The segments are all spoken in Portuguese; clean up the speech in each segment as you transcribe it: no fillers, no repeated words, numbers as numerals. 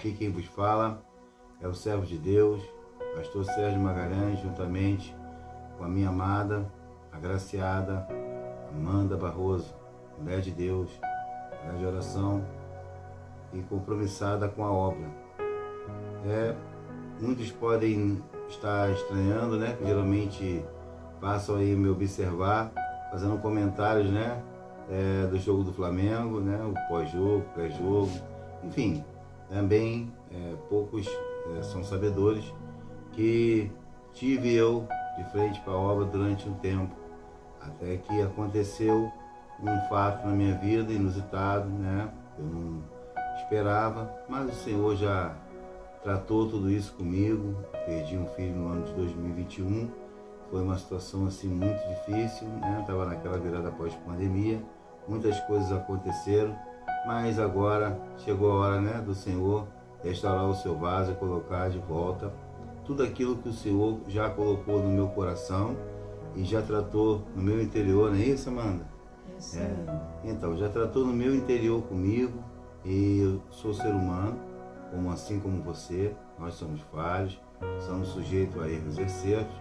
Aqui quem vos fala é o servo de Deus, pastor Sérgio Magalhães, juntamente com a minha amada, agraciada Amanda Barroso, mulher de Deus, mulher de oração e compromissada com a obra. Muitos podem estar estranhando, né? Que geralmente passam aí me observar, fazendo comentários, né? Do jogo do Flamengo, né? O pós-jogo, pré-jogo, enfim, também poucos são sabedores que tive eu de frente para a obra durante um tempo, até que aconteceu um fato na minha vida inusitado, né? Eu não esperava, mas o Senhor já tratou tudo isso comigo. Perdi um filho no ano de 2021, foi uma situação assim muito difícil, né? Estava naquela virada pós-pandemia, muitas coisas aconteceram, mas agora chegou a hora, né, do Senhor restaurar o seu vaso e colocar de volta tudo aquilo que o Senhor já colocou no meu coração e já tratou no meu interior, não é isso, Amanda? Isso. Então, já tratou no meu interior comigo, e eu sou ser humano, assim como você, nós somos falhos, somos sujeitos a erros e acertos,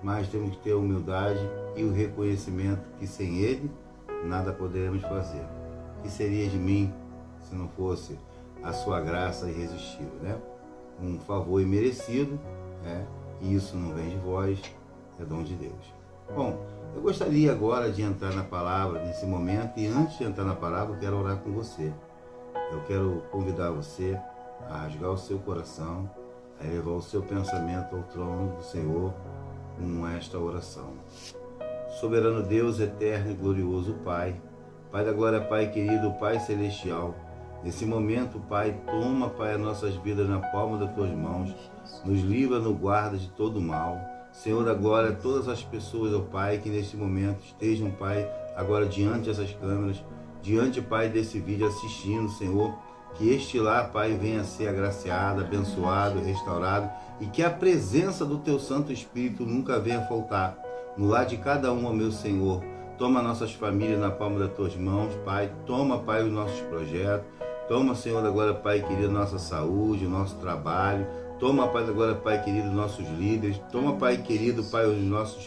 mas temos que ter a humildade e o reconhecimento que sem Ele nada poderemos fazer. O que seria de mim se não fosse a sua graça irresistível, né? Um favor imerecido, e isso não vem de vós, é dom de Deus. Bom, eu gostaria agora de entrar na palavra nesse momento, e antes de entrar na palavra eu quero orar com você. Eu quero convidar você a rasgar o seu coração, a elevar o seu pensamento ao trono do Senhor com esta oração. Soberano Deus, eterno e glorioso Pai, Pai da glória, Pai querido, Pai celestial, nesse momento, Pai, toma, Pai, as nossas vidas na palma das Tuas mãos, nos livra, nos guarda de todo mal. Senhor da glória, todas as pessoas, ó Pai, que neste momento estejam, Pai, agora diante dessas câmeras, diante, Pai, desse vídeo assistindo, Senhor, que este lar, Pai, venha a ser agraciado, abençoado, restaurado, e que a presença do Teu Santo Espírito nunca venha faltar no lar de cada um, ó meu Senhor. Toma nossas famílias na palma das Tuas mãos, Pai. Toma, Pai, os nossos projetos. Toma, Senhor da glória, Pai querido, nossa saúde, o nosso trabalho. Toma, Pai da glória, Pai querido, nossos líderes. Toma, Pai querido, Pai, os nossos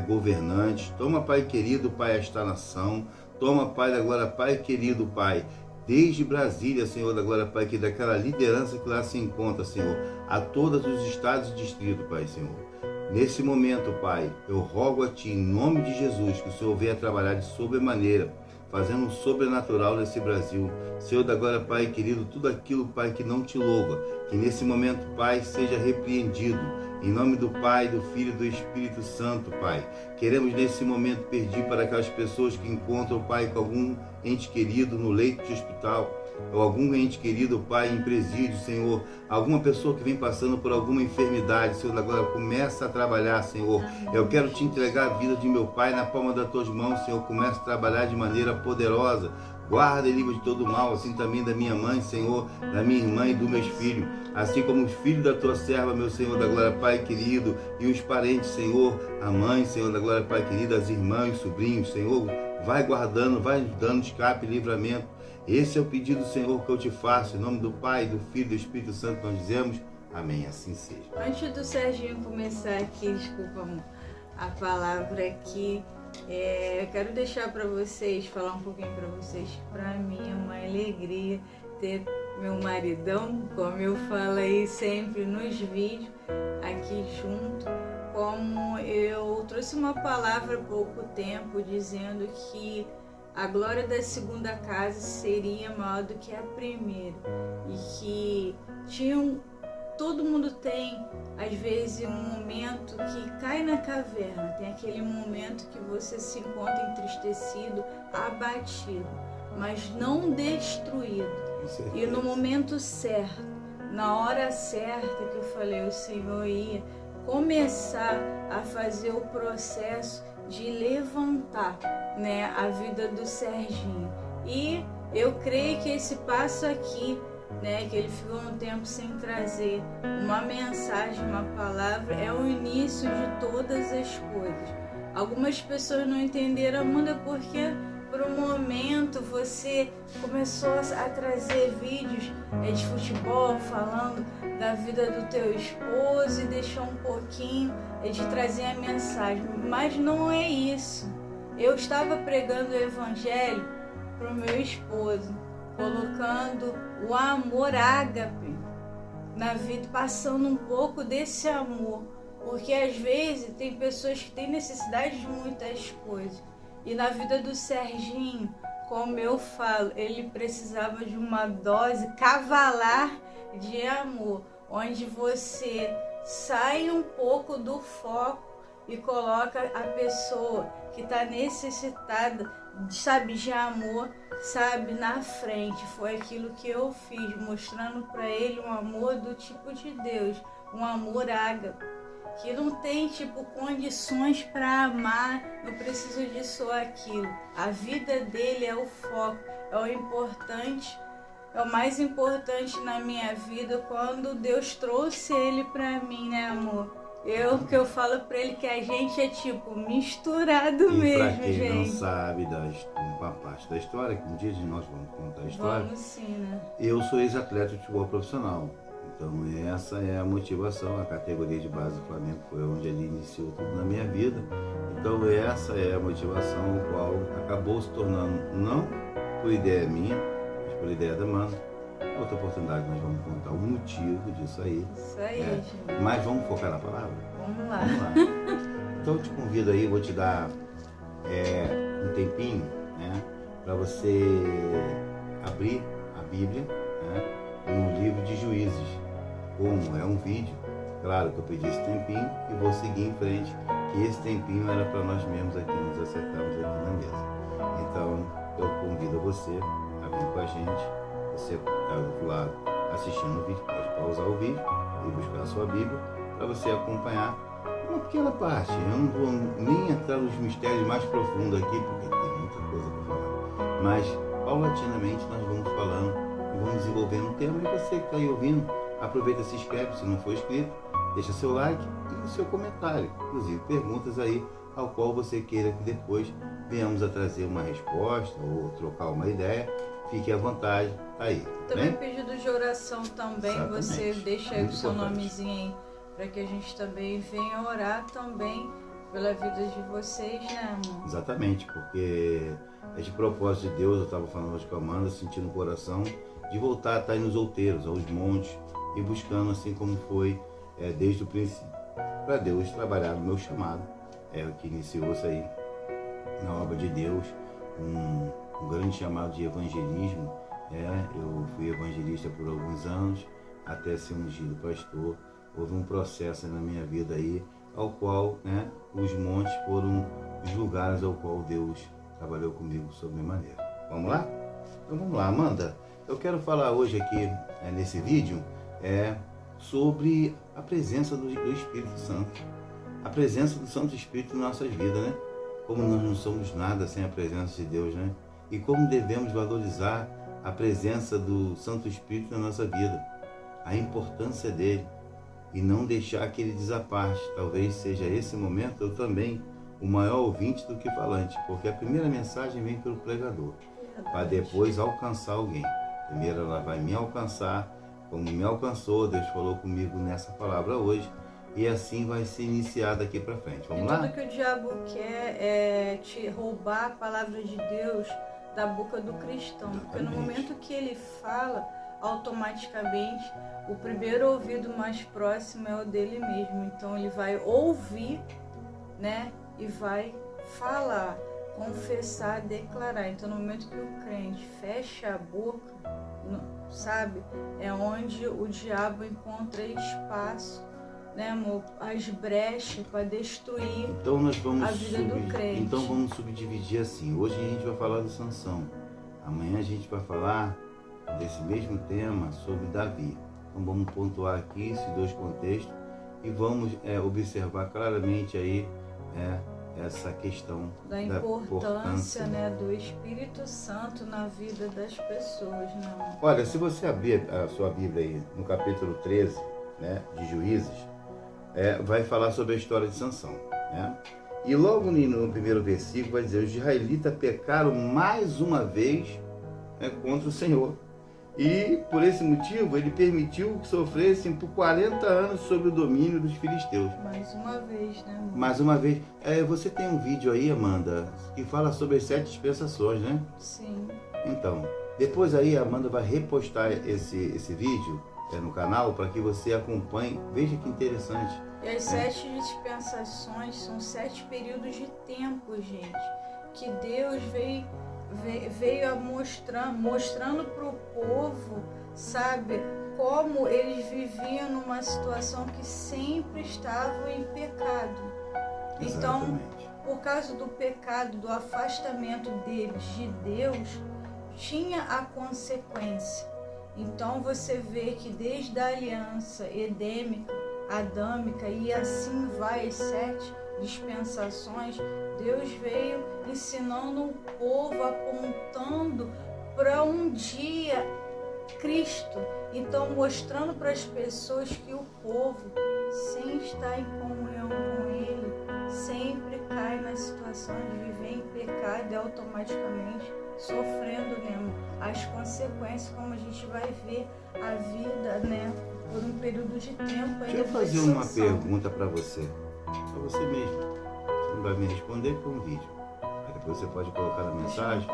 governantes. Toma, Pai querido, Pai, esta nação. Toma, Pai da glória, Pai querido, Pai, desde Brasília, Senhor da glória, Pai, que daquela liderança que lá se encontra, Senhor, a todos os estados e distritos, Pai, Senhor. Nesse momento, Pai, eu rogo a Ti, em nome de Jesus, que o Senhor venha trabalhar de sobremaneira, fazendo um sobrenatural nesse Brasil. Senhor da glória, Pai querido, tudo aquilo, Pai, que não Te louva, que nesse momento, Pai, seja repreendido. Em nome do Pai, do Filho e do Espírito Santo, Pai. Queremos nesse momento pedir para aquelas pessoas que encontram, Pai, com algum ente querido no leito de hospital, ou algum ente querido, Pai, em presídio, Senhor, alguma pessoa que vem passando por alguma enfermidade, Senhor, agora começa a trabalhar, Senhor. Eu quero Te entregar a vida de meu Pai na palma das Tuas mãos, Senhor. Começa a trabalhar de maneira poderosa. Guarda e livra de todo mal, assim também da minha mãe, Senhor, da minha irmã e dos meus filhos, assim como os filhos da Tua serva, meu Senhor da glória, Pai querido, e os parentes, Senhor, a mãe, Senhor da glória, Pai querido, as irmãs, sobrinhos, Senhor, vai guardando, vai dando escape e livramento. Esse é o pedido, Senhor, que eu Te faço, em nome do Pai, do Filho e do Espírito Santo, nós dizemos, amém, assim seja. Antes do Serginho começar aqui, desculpa a palavra aqui, eu quero deixar para vocês, falar um pouquinho para vocês, para mim é uma alegria ter meu maridão, como eu falo aí sempre nos vídeos, aqui junto, como eu trouxe uma palavra há pouco tempo, dizendo que a glória da segunda casa seria maior do que a primeira, e que todo mundo tem, às vezes, um momento que cai na caverna, tem aquele momento que você se encontra entristecido, abatido, mas não destruído. E no momento certo, na hora certa que eu falei, o Senhor ia começar a fazer o processo de levantar, né, a vida do Serginho. E eu creio que esse passo aqui, né, que ele ficou um tempo sem trazer uma mensagem, uma palavra, é o início de todas as coisas. Algumas pessoas não entenderam, Amanda, porque por um momento você começou a trazer vídeos de futebol falando da vida do teu esposo e deixou um pouquinho de trazer a mensagem, mas não é isso. Eu estava pregando o evangelho para o meu esposo, colocando o amor ágape na vida, passando um pouco desse amor, porque às vezes tem pessoas que têm necessidade de muitas coisas, e na vida do Serginho, como eu falo, ele precisava de uma dose cavalar de amor, onde você sai um pouco do foco e coloca a pessoa que está necessitada, sabe, de amor, sabe, na frente. Foi aquilo que eu fiz, mostrando para ele um amor do tipo de Deus, um amor ágape, que não tem tipo condições para amar, não precisa disso ou aquilo. A vida dele é o foco, é o importante, é o mais importante na minha vida, quando Deus trouxe ele para mim, né, amor? Que eu falo pra ele que a gente é tipo misturado mesmo, pra quem gente. não sabe uma parte da história, que um dia nós vamos contar a história. Vamos sim, né? Eu sou ex-atleta de futebol profissional. Então essa é a motivação, a categoria de base do Flamengo foi onde ele iniciou tudo na minha vida. Então essa é a motivação, o qual acabou se tornando, não por ideia minha, mas por ideia da Amanda. Outra oportunidade nós vamos contar o motivo disso aí. Isso aí, gente. Mas vamos focar na palavra? Vamos lá. Então eu te convido aí, vou te dar um tempinho, né, para você abrir a Bíblia, né, no livro de Juízes. Como é um vídeo, claro que eu pedi esse tempinho e vou seguir em frente, que esse tempinho era para nós mesmos aqui nos acertarmos aqui na mesa. Então eu convido você a vir com a gente. Você está do lado assistindo o vídeo, pode pausar o vídeo e buscar a sua Bíblia para você acompanhar uma pequena parte. Eu não vou nem entrar nos mistérios mais profundos aqui, porque tem muita coisa para falar. Mas, paulatinamente, nós vamos falando e vamos desenvolvendo um tema. E você que está aí ouvindo, aproveita, se inscreve se não for inscrito, deixa seu like e o seu comentário. Inclusive, perguntas aí ao qual você queira que depois venhamos a trazer uma resposta ou trocar uma ideia. Fique à vontade, tá aí. Também pedido de oração também. Exatamente. Você deixa aí o seu importante. nomezinho aí, para que a gente também venha orar também pela vida de vocês, né, amor? Exatamente, porque é de propósito de Deus, eu estava falando hoje com a Amanda, sentindo no coração, de voltar a estar aí nos outeiros, aos montes, e buscando assim como foi desde o princípio, para Deus trabalhar no meu chamado, o que iniciou-se aí na obra de Deus, um grande chamado de evangelismo. Eu fui evangelista por alguns anos, até ser ungido pastor. Houve um processo na minha vida aí, ao qual, né, os montes foram os lugares ao qual Deus trabalhou comigo sobre maneira. Vamos lá? Então vamos lá, Amanda. Eu quero falar hoje aqui, nesse vídeo, sobre a presença do Espírito Santo. A presença do Santo Espírito em nossas vidas, né? Como nós não somos nada sem a presença de Deus, né? E como devemos valorizar a presença do Santo Espírito na nossa vida, a importância dele, e não deixar que ele desaparte. Talvez seja esse momento eu também o maior ouvinte do que falante, porque a primeira mensagem vem pelo pregador, para depois alcançar alguém. Primeiro ela vai me alcançar, como me alcançou, Deus falou comigo nessa palavra hoje, e assim vai ser iniciado daqui para frente. Vamos lá? Tudo que o diabo quer é te roubar a palavra de Deus da boca do cristão, porque no momento que ele fala, automaticamente o primeiro ouvido mais próximo é o dele mesmo. Então ele vai ouvir, né, e vai falar, confessar, declarar. Então no momento que o crente fecha a boca, sabe, é onde o diabo encontra espaço, né, amor, as brechas para destruir então nós vamos a vida do crente. Então vamos subdividir assim. Hoje a gente vai falar de Sansão. Amanhã a gente vai falar desse mesmo tema sobre Davi. Então vamos pontuar aqui esses dois contextos e vamos observar claramente aí essa questão da importância, né, do Espírito Santo na vida das pessoas, né? Olha, se você abrir a sua Bíblia aí no capítulo 13, né, de Juízes, vai falar sobre a história de Sansão, né? E logo no primeiro versículo vai dizer: os israelitas pecaram mais uma vez, né, contra o Senhor. E por esse motivo ele permitiu que sofressem por 40 anos sob o domínio dos filisteus. Mais uma vez, né, amor? Mais uma vez. Você tem um vídeo aí, Amanda, que fala sobre as 7 dispensações, né? Sim. Então, depois aí a Amanda vai repostar esse vídeo no canal para que você acompanhe. Veja que interessante. E as 7 dispensações são 7 períodos de tempo, gente, que Deus veio mostrando para o povo, sabe, como eles viviam numa situação que sempre estavam em pecado. Exatamente. Então, por causa do pecado, do afastamento deles de Deus, tinha a consequência. Então você vê que desde a aliança edêmica, adâmica e assim vai as 7 dispensações, Deus veio ensinando o povo, apontando para um dia Cristo. Então mostrando para as pessoas que o povo, sem estar em comunhão com Ele, sempre cai na situação de viver em pecado e automaticamente sofrendo mesmo as consequências, como a gente vai ver a vida, né, por um período de tempo. Deixa eu fazer uma pergunta para você mesmo. Você não vai me responder com um vídeo. Aí depois você pode colocar na mensagem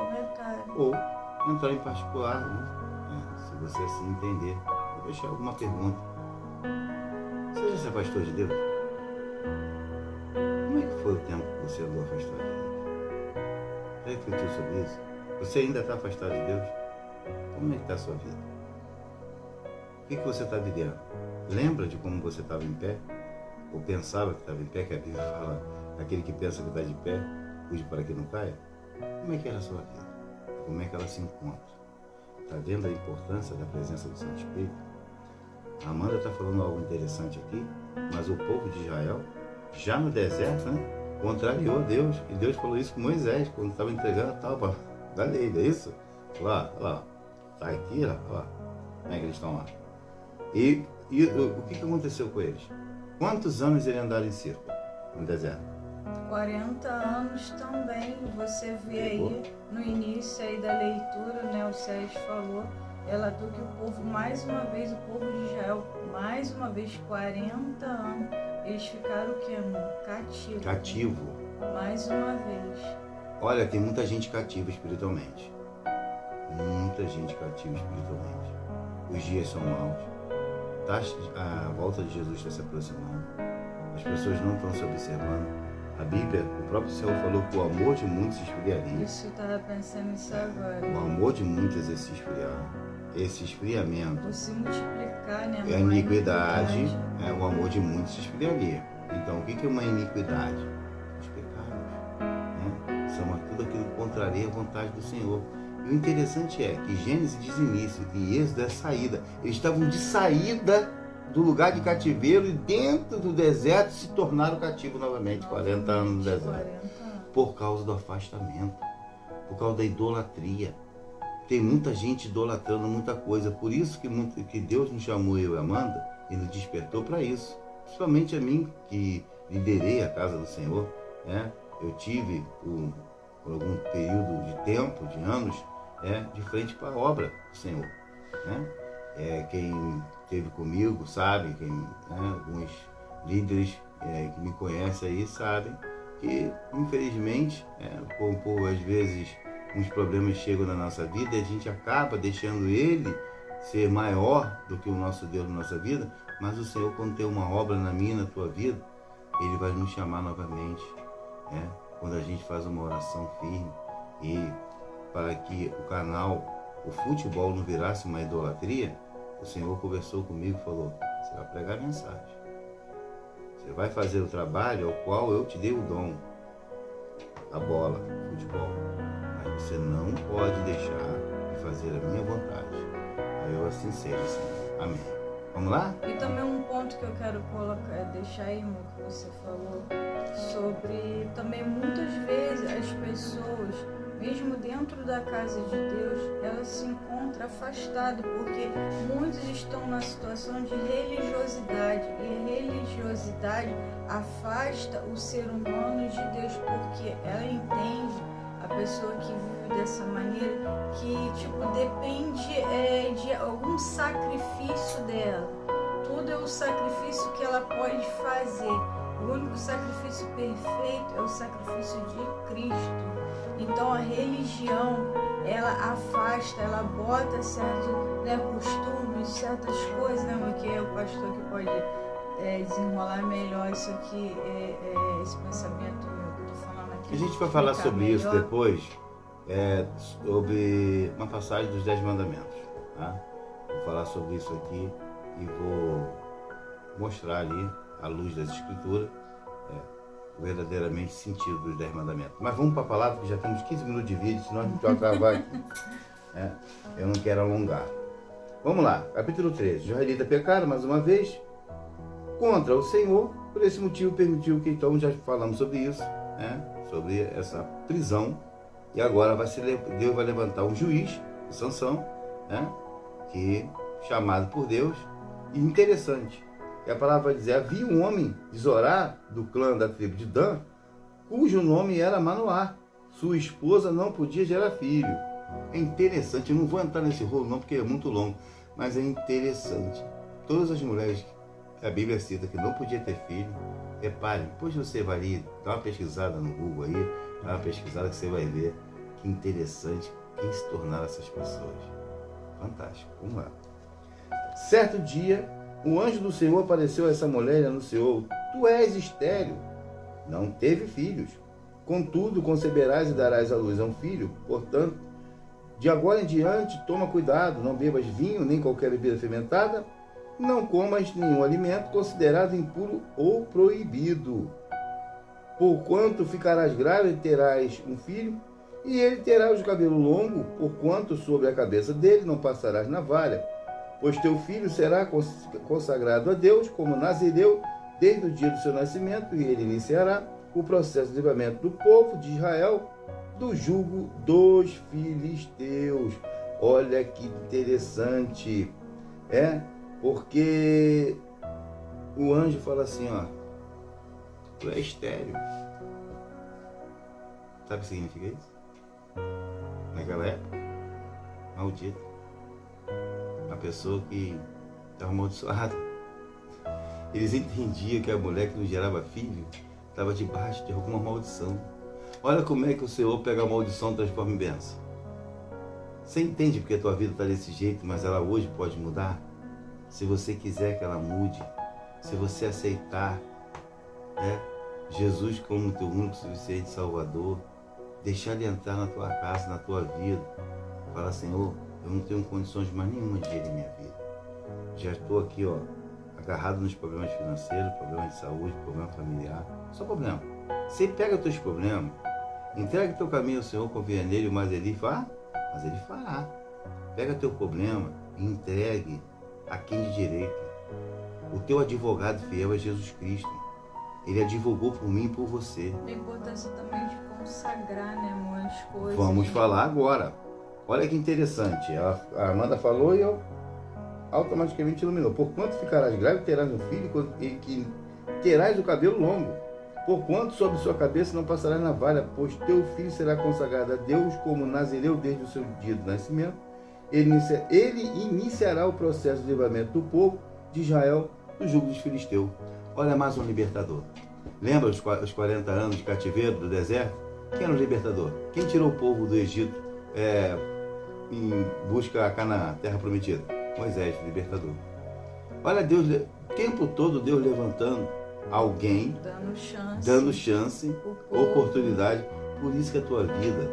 ou entrar em particular, né? Se você assim entender. Vou deixar alguma pergunta. Você já se afastou de Deus? Como é que foi o tempo que você andou afastado de Deus? Já refletiu sobre isso? Você ainda está afastado de Deus? Como é que está a sua vida? O que você está vivendo? Lembra de como você estava em pé? Ou pensava que estava em pé, que a Bíblia fala, aquele que pensa que está de pé, cuide para que não caia? Como é que era a sua vida? Como é que ela se encontra? Está vendo a importância da presença do Santo Espírito? A Amanda está falando algo interessante aqui, mas o povo de Israel, já no deserto, né, contrariou Deus. E Deus falou isso com Moisés, quando estava entregando a tábua da lei, não é isso? Olha lá, está aqui, olha lá, como é que eles estão lá? E o que aconteceu com eles? Quantos anos eles andaram em círculo no deserto? 40 anos também. Você vê aí no início aí da leitura, né, o Sérgio falou, relatou que o povo, mais uma vez, o povo de Israel, mais uma vez, 40 anos, eles ficaram o quê, amor? Cativo. Mais uma vez. Olha, tem muita gente cativa espiritualmente. Muita gente cativa espiritualmente. Os dias são maus. A volta de Jesus está se aproximando. As pessoas não estão se observando. A Bíblia, o próprio Senhor falou que o amor de muitos se esfriaria. Isso, eu estava pensando nisso agora. O amor de muitos é se esfriar. Esse esfriamento. Por se multiplicar, né? É a iniquidade. O amor de muitos se esfriaria. Então, o que é uma iniquidade? Os pecados. Né? São tudo aquilo que contraria a vontade do Senhor. E o interessante é que Gênesis diz início e Êxodo é saída. Eles estavam de saída do lugar de cativeiro e dentro do deserto se tornaram cativos novamente, 40 anos no deserto. Por causa do afastamento, por causa da idolatria. Tem muita gente idolatrando muita coisa. Por isso que Deus nos chamou, eu e Amanda, e nos despertou para isso. Principalmente a mim, que liderei a casa do Senhor. Né? Eu tive, por algum período de tempo, de anos, de frente para a obra do Senhor. Né? Quem esteve comigo sabe, alguns líderes que me conhecem aí sabem que, infelizmente, por às vezes uns problemas chegam na nossa vida e a gente acaba deixando Ele ser maior do que o nosso Deus na nossa vida, mas o Senhor, quando tem uma obra na minha e na tua vida, Ele vai nos chamar novamente, quando a gente faz uma oração firme e para que o canal, o futebol não virasse uma idolatria, o Senhor conversou comigo e falou: você vai pregar a mensagem, você vai fazer o trabalho ao qual eu te dei o dom, a bola, o futebol, mas você não pode deixar de fazer a minha vontade. Aí eu assim seja, Senhor. Amém. Vamos lá? E também um ponto que eu quero deixar aí, amor, que você falou, sobre também muitas vezes as pessoas, mesmo dentro da casa de Deus, elas se encontram afastadas, porque muitos estão na situação de religiosidade, e religiosidade verdade, afasta o ser humano de Deus, porque ela entende, a pessoa que vive dessa maneira, que tipo, depende de algum sacrifício dela. Tudo é o sacrifício que ela pode fazer. O único sacrifício perfeito é o sacrifício de Cristo. Então a religião, ela afasta, ela bota certos costumes, certas coisas, né? Que é o pastor que pode desenrolar melhor isso aqui, esse pensamento que eu estou falando aqui. A gente vai falar sobre isso depois, sobre uma passagem dos 10 mandamentos. Tá? Vou falar sobre isso aqui e vou mostrar ali, à luz das escrituras, verdadeiramente sentido dos 10 mandamentos. Mas vamos para a palavra, que já temos 15 minutos de vídeo, senão a gente vai travar aqui. Eu não quero alongar. Vamos lá, capítulo 13. Os israelitas pecaram mais uma vez contra o Senhor, por esse motivo permitiu que, então, já falamos sobre isso, sobre essa prisão, e agora Deus vai levantar um juiz, Sansão, que chamado por Deus, e interessante, que a palavra vai dizer, havia um homem de Zorá, do clã da tribo de Dan, cujo nome era Manoá, sua esposa não podia gerar filho. É interessante, eu não vou entrar nesse rolo não, porque é muito longo, mas é interessante. Todas as mulheres que a Bíblia cita que não podia ter filho, reparem, depois você vai ali, dá uma pesquisada no Google aí, dá uma pesquisada que você vai ver que interessante quem se tornaram essas pessoas. Fantástico, vamos lá. Certo dia, o anjo do Senhor apareceu a essa mulher e anunciou, tu és estéril, não teve filhos, contudo conceberás e darás à luz a um filho, portanto, de agora em diante, toma cuidado, não bebas vinho, nem qualquer bebida fermentada, não comas nenhum alimento considerado impuro ou proibido. Porquanto ficarás grávida e terás um filho, e ele terá o cabelo longo, porquanto sobre a cabeça dele não passarás navalha, pois teu filho será consagrado a Deus como nazireu desde o dia do seu nascimento, e ele iniciará o processo de livramento do povo de Israel do jugo dos filisteus. Olha que interessante, porque o anjo fala assim, tu é estéril. Sabe o que significa isso? Naquela época, maldito. Uma pessoa que estava amaldiçoada. Eles entendiam que a mulher que não gerava filho estava debaixo de alguma maldição. Olha como é que o Senhor pega a maldição e transforma em bênção. Você entende porque a tua vida está desse jeito, mas ela hoje pode mudar? Se você quiser que ela mude, se você aceitar Jesus como teu único suficiente Salvador, deixar ele entrar na tua casa, na tua vida, fala, Senhor, eu não tenho condições mais nenhuma de gerir minha vida. Já estou aqui, agarrado nos problemas financeiros, problemas de saúde, problema familiar, só problema. Você pega os teus problemas, entrega o teu caminho ao Senhor, confia nele, mas ele fará. Pega teu problema e entregue a quem de direito. O teu advogado fiel é Jesus Cristo. Ele advogou por mim e por você. A importância também de consagrar, amor, as coisas. Vamos falar agora. Olha que interessante. A Amanda falou e eu automaticamente iluminou. Porquanto ficarás grávida, terás um filho e que terás o cabelo longo. Porquanto sobre sua cabeça não passará navalha, pois teu filho será consagrado a Deus como nazireu desde o seu dia do nascimento. Ele iniciará o processo de livramento do povo de Israel do jugo dos filisteus. Olha mais um libertador. Lembra os 40 anos de cativeiro do deserto? Quem era o libertador? Quem tirou o povo do Egito em busca a Canaã, terra prometida? Moisés, o libertador. Olha Deus, o tempo todo Deus levantando alguém, dando chance, oportunidade. Por isso que a tua vida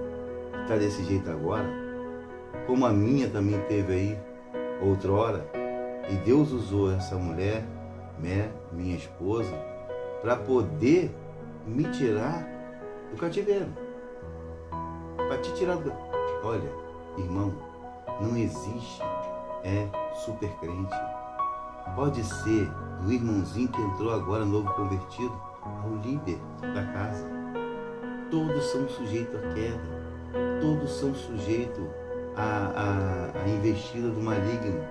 está desse jeito agora, como a minha também teve aí outrora. E Deus usou essa mulher, minha esposa, para poder me tirar do cativeiro. Para te tirar do... Olha, irmão, não existe super crente. Pode ser o irmãozinho que entrou agora, novo convertido, ao líder da casa. Todos são sujeitos à queda. Todos são sujeitos à investida do maligno.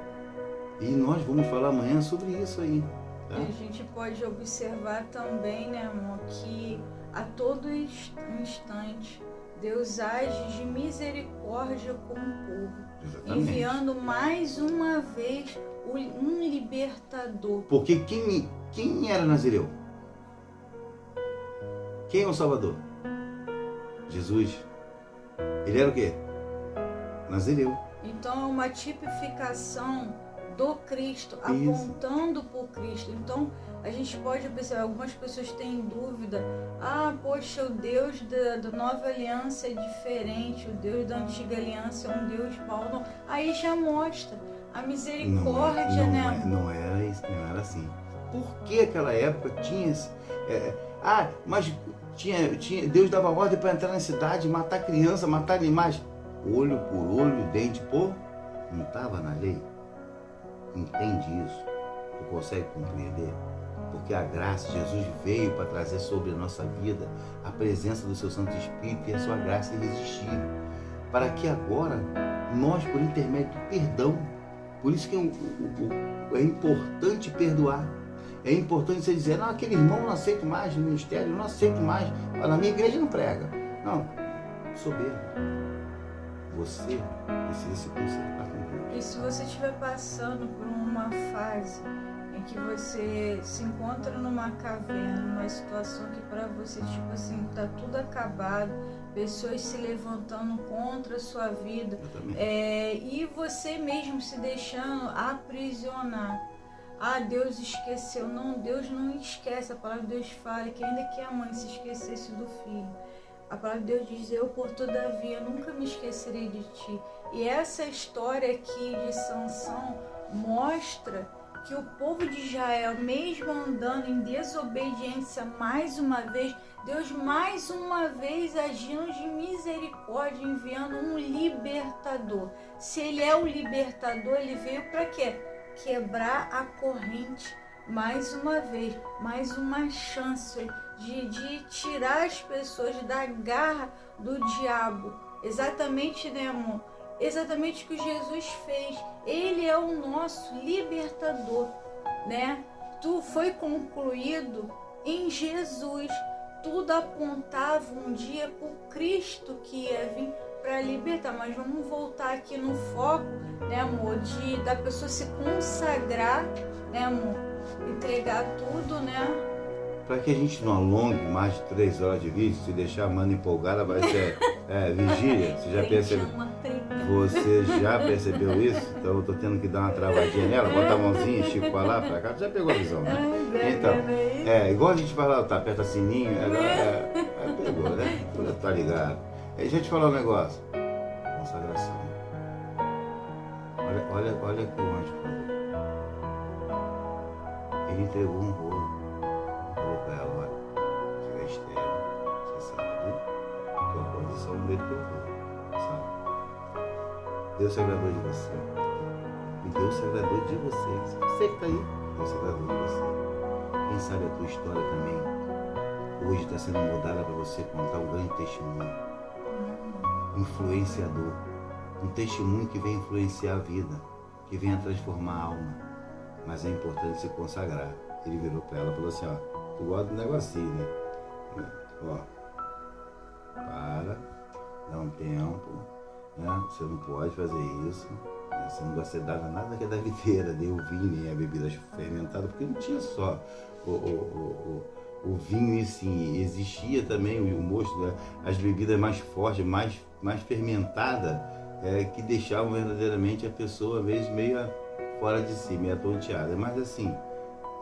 E nós vamos falar amanhã sobre isso aí. Tá? A gente pode observar também, né, amor, que a todo instante Deus age de misericórdia com o povo, Exatamente. enviando mais uma vez um libertador. Porque quem era Nazireu? Quem é o Salvador? Jesus. Ele era o quê? Nazireu. Então é uma tipificação do Cristo, Isso. apontando para o Cristo. Então a gente pode perceber, algumas pessoas têm dúvida, poxa, o Deus da nova aliança é diferente, o Deus da antiga aliança é um Deus mau. Não. Aí já mostra a misericórdia, né? Não era isso, não era assim. Por que aquela época tinha esse... mas Deus dava ordem para entrar na cidade, matar criança, matar animais. Olho por olho, dente por... Não estava na lei? Entende isso? Tu consegue compreender? Porque a graça, Jesus veio para trazer sobre a nossa vida a presença do seu Santo Espírito e a sua graça irresistível. Para que agora, nós, por intermédio do perdão, por isso que é importante perdoar. É importante você dizer, não, aquele irmão não aceito mais no ministério, não aceito mais, na minha igreja não prega. Não, soberbo. Você precisa se consertar com Deus. E se você estiver passando por uma fase em que você se encontra numa caverna, numa situação que para você, tipo assim, tá tudo acabado, pessoas se levantando contra a sua vida, e você mesmo se deixando aprisionar. Deus esqueceu. Não, Deus não esquece. A palavra de Deus fala que ainda que a mãe se esquecesse do filho, a palavra de Deus diz, eu por todavia nunca me esquecerei de ti. E essa história aqui de Sansão mostra que o povo de Israel, mesmo andando em desobediência mais uma vez, Deus mais uma vez agindo de misericórdia, enviando um libertador. Se ele é o libertador, ele veio para quê? Quebrar a corrente mais uma vez, mais uma chance de tirar as pessoas da garra do diabo. Exatamente, né, amor? Exatamente o que Jesus fez. Ele é o nosso libertador, né? Tudo foi concluído em Jesus. Tudo apontava um dia para o Cristo que ia vir para libertar. Mas vamos voltar aqui no foco, né, amor, da pessoa se consagrar, né, amor, entregar tudo, né? Para que a gente não alongue mais de 3 horas de vídeo, se deixar a mana empolgada, vai ser vigília. Você já percebeu isso? Então eu tô tendo que dar uma travadinha nela, botar a mãozinha, estico pra lá, pra cá. Já pegou a visão, né? Então, igual a gente fala, tá, aperta sininho, pegou, né? Tá ligado. Deixa eu te falar um negócio. Consagração. Olha que o anjo falou. Ele entregou um rolo. Falou pra ela, olha, você é estéril, você sabe, tua condição no meio do teu corpo, sabe? Deus se agradou de você. E Deus se agradou de você. Você que tá aí, Deus se agradou de você. Quem sabe a tua história também hoje está sendo mudada para você contar um grande testemunho. Influenciador. Um testemunho que vem influenciar a vida, que venha transformar a alma. Mas é importante se consagrar. Ele virou para ela e falou assim, ó, tu gosta do negocinho, né? Ó, para, dá um tempo, né? Você não pode fazer isso, né? Você não vai ser dado nada que é da videira, nem o vinho, nem a bebida fermentada, porque não tinha só o vinho em si, existia também o mosto, né? As bebidas mais fortes, mais fermentadas, que deixavam verdadeiramente a pessoa, às vezes, meio fora de si, meio atonteada. Mas assim,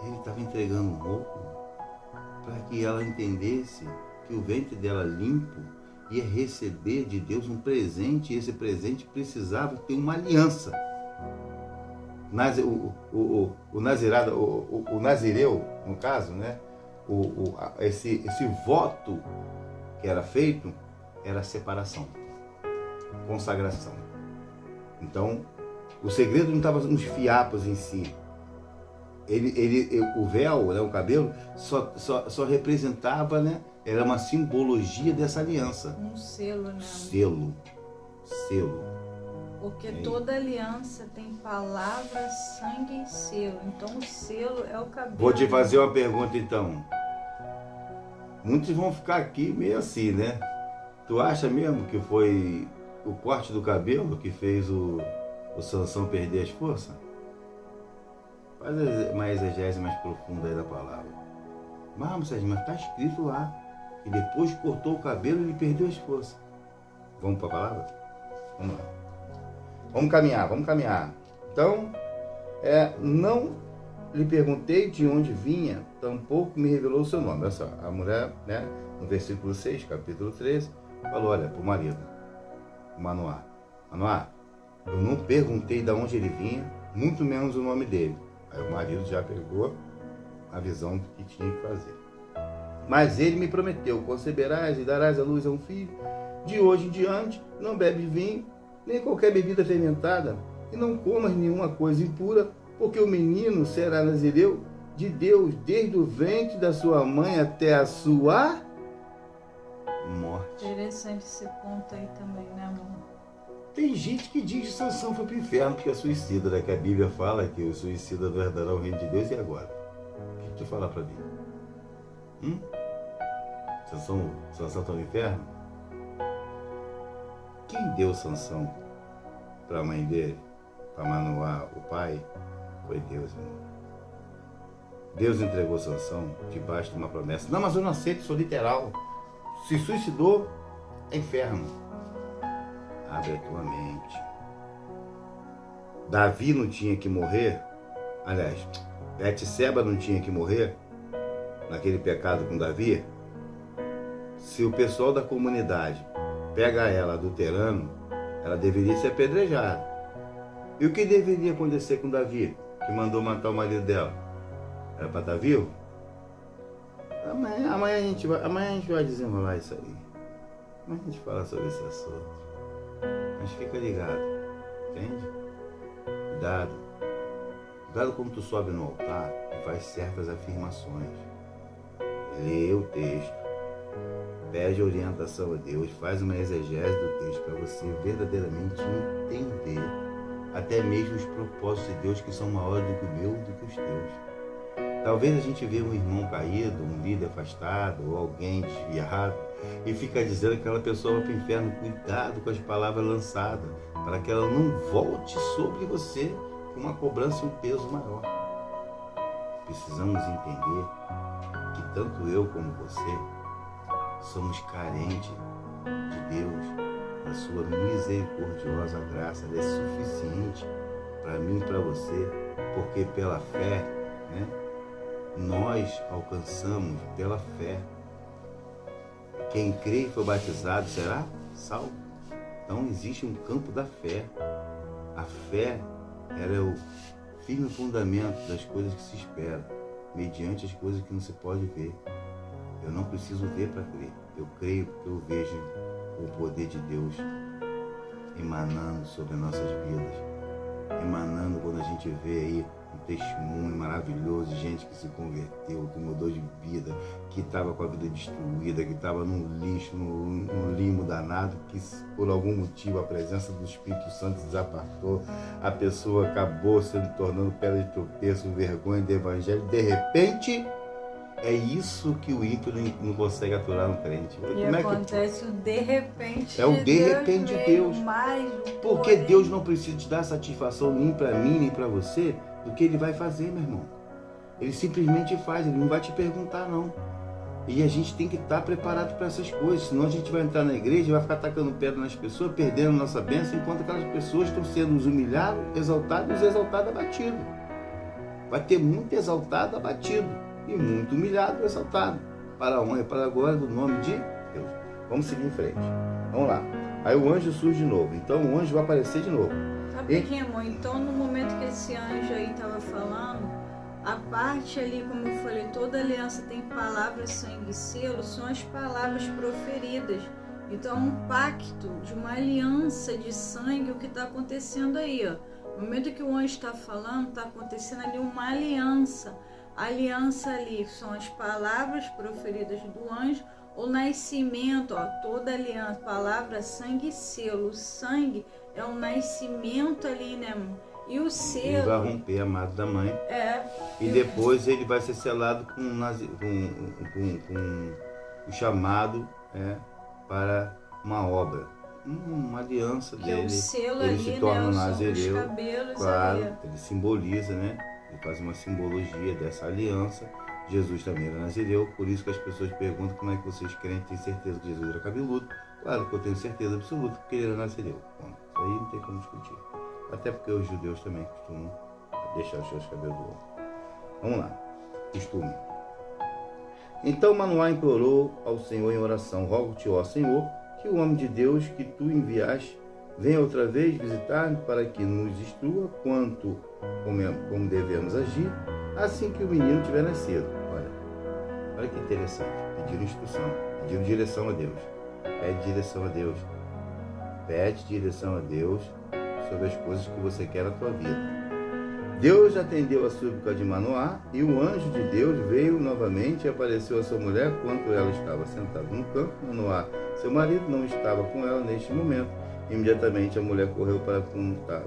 ele estava entregando um rouco para que ela entendesse que o ventre dela limpo ia receber de Deus um presente, e esse presente precisava ter uma aliança. O nazireu, no caso, né? Esse voto que era feito era separação, consagração. Então, o segredo não estava nos fiapos em si. O véu, né, o cabelo, só representava, né? Era uma simbologia dessa aliança. Um selo, né? Selo. Porque toda aliança tem palavra, sangue e selo. Então o selo é o cabelo. Vou te fazer uma pergunta então. Muitos vão ficar aqui meio assim, né? Tu acha mesmo que foi o corte do cabelo que fez o Sansão perder as forças? Faz uma exegese mais profunda aí da palavra. Mas está escrito lá que depois cortou o cabelo e ele perdeu as forças. Vamos para a palavra? Vamos lá. Vamos caminhar. Então, não lhe perguntei de onde vinha, tampouco me revelou o seu nome. Olha só, a mulher, né, no versículo 6, capítulo 13, falou, olha, para o marido, o Manoá, eu não perguntei de onde ele vinha, muito menos o nome dele. Aí o marido já pegou a visão do que tinha que fazer. Mas ele me prometeu, conceberás e darás à luz a um filho. De hoje em diante, não bebes vinho, nem qualquer bebida fermentada, e não comas nenhuma coisa impura, porque o menino será nazireu de Deus desde o ventre da sua mãe até a sua morte. Interessante esse ponto aí também, né, amor? Tem gente que diz que Sansão foi para o inferno porque é suicida, né? Que a Bíblia fala que o suicida não herdará o reino de Deus. E agora? O que tu fala para mim? Sansão está no inferno? Quem deu Sansão para a mãe dele, para Manoá, o pai? Foi Deus, irmão. Deus entregou Sansão debaixo de uma promessa. Não, mas eu não aceito, sou literal. Se suicidou, é inferno. Abre a tua mente. Davi não tinha que morrer. Aliás, Betseba não tinha que morrer naquele pecado com Davi. Se o pessoal da comunidade pega ela adulterando, ela deveria ser apedrejada. E o que deveria acontecer com Davi, que mandou matar o marido dela? Era para estar vivo? Amanhã a gente vai desenrolar isso aí. Amanhã a gente fala sobre esse assunto. Mas fica ligado, entende? Cuidado como tu sobe no altar e faz certas afirmações. Lê o texto, pede orientação a Deus, faz uma exegese do texto para você verdadeiramente entender até mesmo os propósitos de Deus que são maiores do que o meu, do que os teus. Talvez a gente vê um irmão caído, um líder afastado ou alguém desviado e fica dizendo que aquela pessoa vai para o inferno. Cuidado com as palavras lançadas, para que ela não volte sobre você com uma cobrança e um peso maior. Precisamos entender que tanto eu como você somos carentes de Deus, da sua misericordiosa graça. Ela é suficiente para mim e para você, porque pela fé, né, nós alcançamos pela fé. Quem crê e foi batizado será salvo. Então existe um campo da fé. A fé é o firme fundamento das coisas que se esperam, mediante as coisas que não se pode ver. Eu não preciso ver para crer. Eu creio porque eu vejo o poder de Deus emanando sobre nossas vidas. Emanando quando a gente vê aí um testemunho maravilhoso de gente que se converteu, que mudou de vida, que estava com a vida destruída, que estava num lixo, num limo danado, que por algum motivo a presença do Espírito Santo desapartou, a pessoa acabou se tornando pedra de tropeço, vergonha do Evangelho. De repente, é isso que o ímpio não consegue aturar no crente. E como acontece o de repente. É o de repente de Deus. Porque poder. Deus não precisa te dar satisfação nem para mim, nem para você, do que Ele vai fazer, meu irmão. Ele simplesmente faz, Ele não vai te perguntar, não. E a gente tem que estar preparado para essas coisas, senão a gente vai entrar na igreja e vai ficar tacando pedra nas pessoas, perdendo nossa bênção, enquanto aquelas pessoas estão sendo humilhadas, exaltadas, e os exaltados abatidos. Vai ter muito exaltado abatido e muito humilhado e exaltado, para a honra e para a glória do nome de Deus. Vamos seguir em frente. Vamos lá. Aí o anjo surge de novo. Então o anjo vai aparecer de novo. Rapidinho, amor. Então no momento que esse anjo aí estava falando, a parte ali, como eu falei, toda aliança tem palavras, sangue e selo, são as palavras proferidas. Então é um pacto de uma aliança de sangue, o que está acontecendo aí, ó. No momento que o anjo está falando, está acontecendo ali uma aliança. A aliança ali são as palavras proferidas do anjo, o nascimento, ó, toda aliança, palavra, sangue e selo. O sangue é um nascimento ali, né? E o selo... Ele vai romper a amado da mãe. E depois ele vai ser selado com o chamado para uma obra. Uma aliança dele. É o selo ele ali, se torna um né? nazireu. Os cabelos, claro, ali. ele simboliza, né? Ele faz uma simbologia dessa aliança. Jesus também era nazireu, por isso que as pessoas perguntam como é que vocês crentes têm certeza que Jesus era cabeludo. Claro que eu tenho certeza absoluta porque ele era nazireu. Bom, isso aí não tem como discutir. Até porque os judeus também costumam deixar os seus cabelos longos. Vamos lá. Costume. Então Manoá implorou ao Senhor em oração: rogo-te, ó Senhor, que o homem de Deus que tu enviaste venha outra vez visitar-me para que nos instrua quanto como devemos agir assim que o menino tiver nascido. Olha que interessante. Pediram instrução, pediram direção a Deus. Pede direção a Deus. Pede direção a Deus sobre as coisas que você quer na tua vida. Deus atendeu a súplica de Manoá e o anjo de Deus veio novamente e apareceu a sua mulher quando ela estava sentada no campo. Manoá, seu marido, não estava com ela neste momento. Imediatamente a mulher correu para comunicar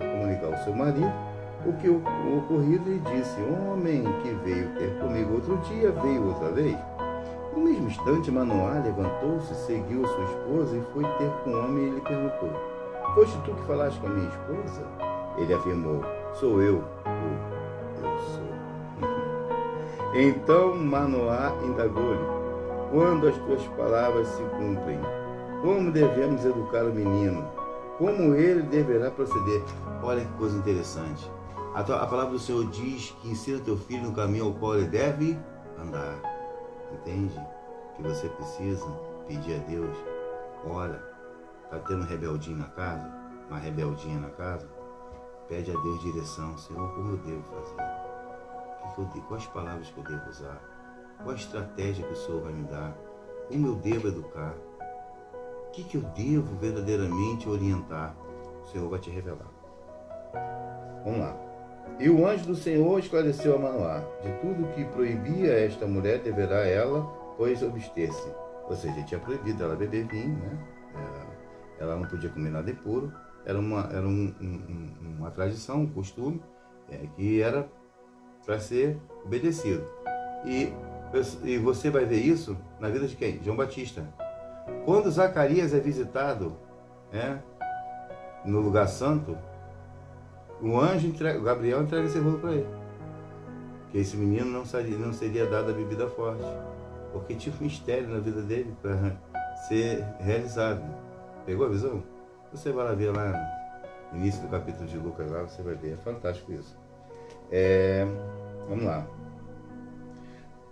ao seu marido o ocorrido e disse: homem que veio ter comigo outro dia, veio outra vez? No mesmo instante, Manoá levantou-se, seguiu sua esposa e foi ter com o homem e lhe perguntou: foste tu que falaste com a minha esposa? Ele afirmou: sou eu sou. Então Manoá indagou-lhe: quando as tuas palavras se cumprem, como devemos educar o menino? Como ele deverá proceder? Olha que coisa interessante. A palavra do Senhor diz que ensina teu filho no caminho ao qual ele deve andar. Entende? Que você precisa pedir a Deus. Ora, está tendo rebeldinho na casa? Uma rebeldinha na casa? Pede a Deus direção. Senhor, como eu devo fazer? Quais palavras que eu devo usar? Qual a estratégia que o Senhor vai me dar? Como eu devo educar? O que eu devo verdadeiramente orientar? O Senhor vai te revelar. Vamos lá. E o anjo do Senhor esclareceu a Manoá: de tudo que proibia esta mulher deverá ela, pois abster-se. Ou seja, tinha proibido ela beber vinho, né? Ela não podia comer nada impuro. Era uma tradição, um costume que era para ser obedecido. E você vai ver isso na vida de quem? João Batista. Quando Zacarias é visitado no lugar santo, o anjo o Gabriel entrega esse rolo para ele. Que esse menino não seria dado a bebida forte. Porque tinha um mistério na vida dele para ser realizado. Pegou a visão? Você vai lá ver lá no início do capítulo de Lucas, lá você vai ver. É fantástico isso. Vamos lá.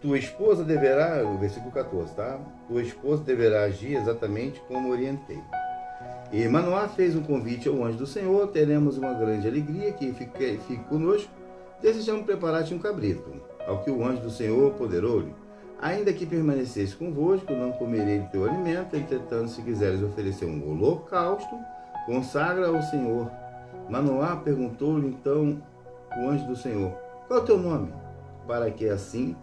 Tua esposa deverá, o versículo 14, tá? Tua esposa deverá agir exatamente como orientei. E Manoá fez um convite ao anjo do Senhor: teremos uma grande alegria que fique conosco, desejamos preparar-te um cabrito. Ao que o anjo do Senhor ponderou-lhe: ainda que permanecesse convosco, não comerei do teu alimento. Entretanto, se quiseres oferecer um holocausto, consagra ao Senhor. Manoá perguntou-lhe então o anjo do Senhor: qual é o teu nome? Para que assim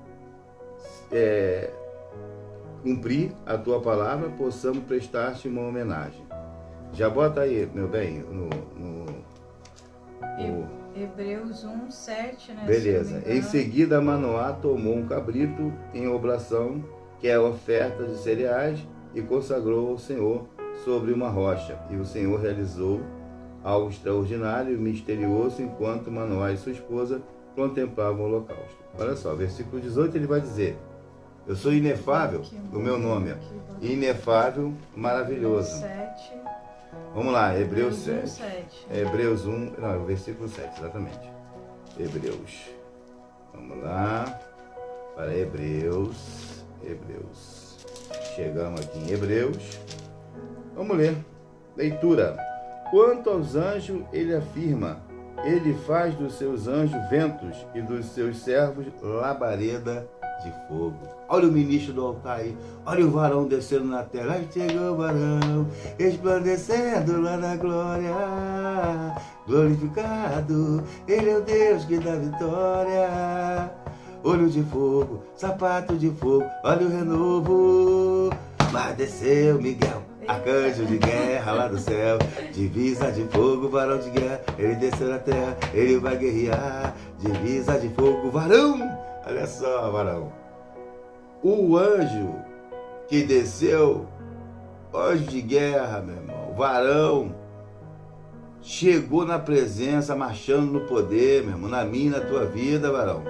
cumprir a tua palavra, possamos prestar-te uma homenagem. Já bota aí, meu bem, no Hebreus 1, 7, né? Beleza. Em seguida, Manoá tomou um cabrito em oblação, que é a oferta de cereais, e consagrou ao Senhor sobre uma rocha. E o Senhor realizou algo extraordinário e misterioso enquanto Manoá e sua esposa contemplavam o holocausto. Olha só, versículo 18 ele vai dizer: eu sou inefável, o meu nome é inefável, maravilhoso. 7. Vamos lá, Hebreus 7. 7. Hebreus 1, não, versículo 7, exatamente. Hebreus. Vamos lá. Para Hebreus. Chegamos aqui em Hebreus. Vamos ler. Leitura. Quanto aos anjos, ele afirma: ele faz dos seus anjos ventos e dos seus servos labareda de fogo. Olha o ministro do altar aí, olha o varão descendo na terra. Aí chegou o varão, resplandecendo lá na glória. Glorificado, ele é o Deus que dá vitória. Olho de fogo, sapato de fogo, olha o renovo. Desceu Miguel, arcanjo de guerra lá do céu, divisa de fogo, varão de guerra, ele desceu na terra, ele vai guerrear, divisa de fogo, varão, olha só, varão, o anjo que desceu, anjo de guerra, meu irmão, varão, chegou na presença, marchando no poder, meu irmão, na minha e na tua vida, varão,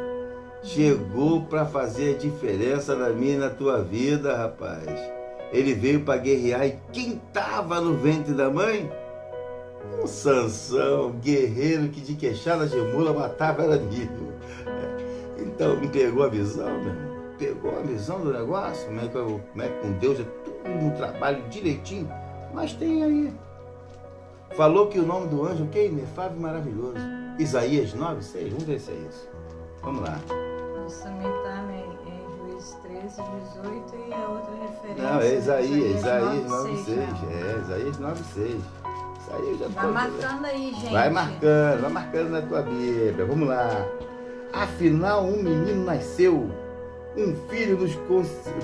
chegou para fazer a diferença na minha e na tua vida, rapaz. Ele veio para guerrear, e quem estava no ventre da mãe? Um Sansão, guerreiro que de queixada de mula matava era amigo. Então, me pegou a visão, meu irmão? Pegou a visão do negócio? Como é que com Deus é tudo no trabalho direitinho? Mas tem aí. Falou que o nome do anjo, o que? Inefável e maravilhoso. Isaías 9:6, vamos ver se é isso. Vamos lá. Isso também está em Juízes 13, 18 e a outra referência. Não, é Isaías 9:6. Né? Isaías 9:6. Isso aí eu já Vai marcando aí, gente. Vai marcando na tua Bíblia. Vamos lá. Afinal, um menino nasceu, um filho nos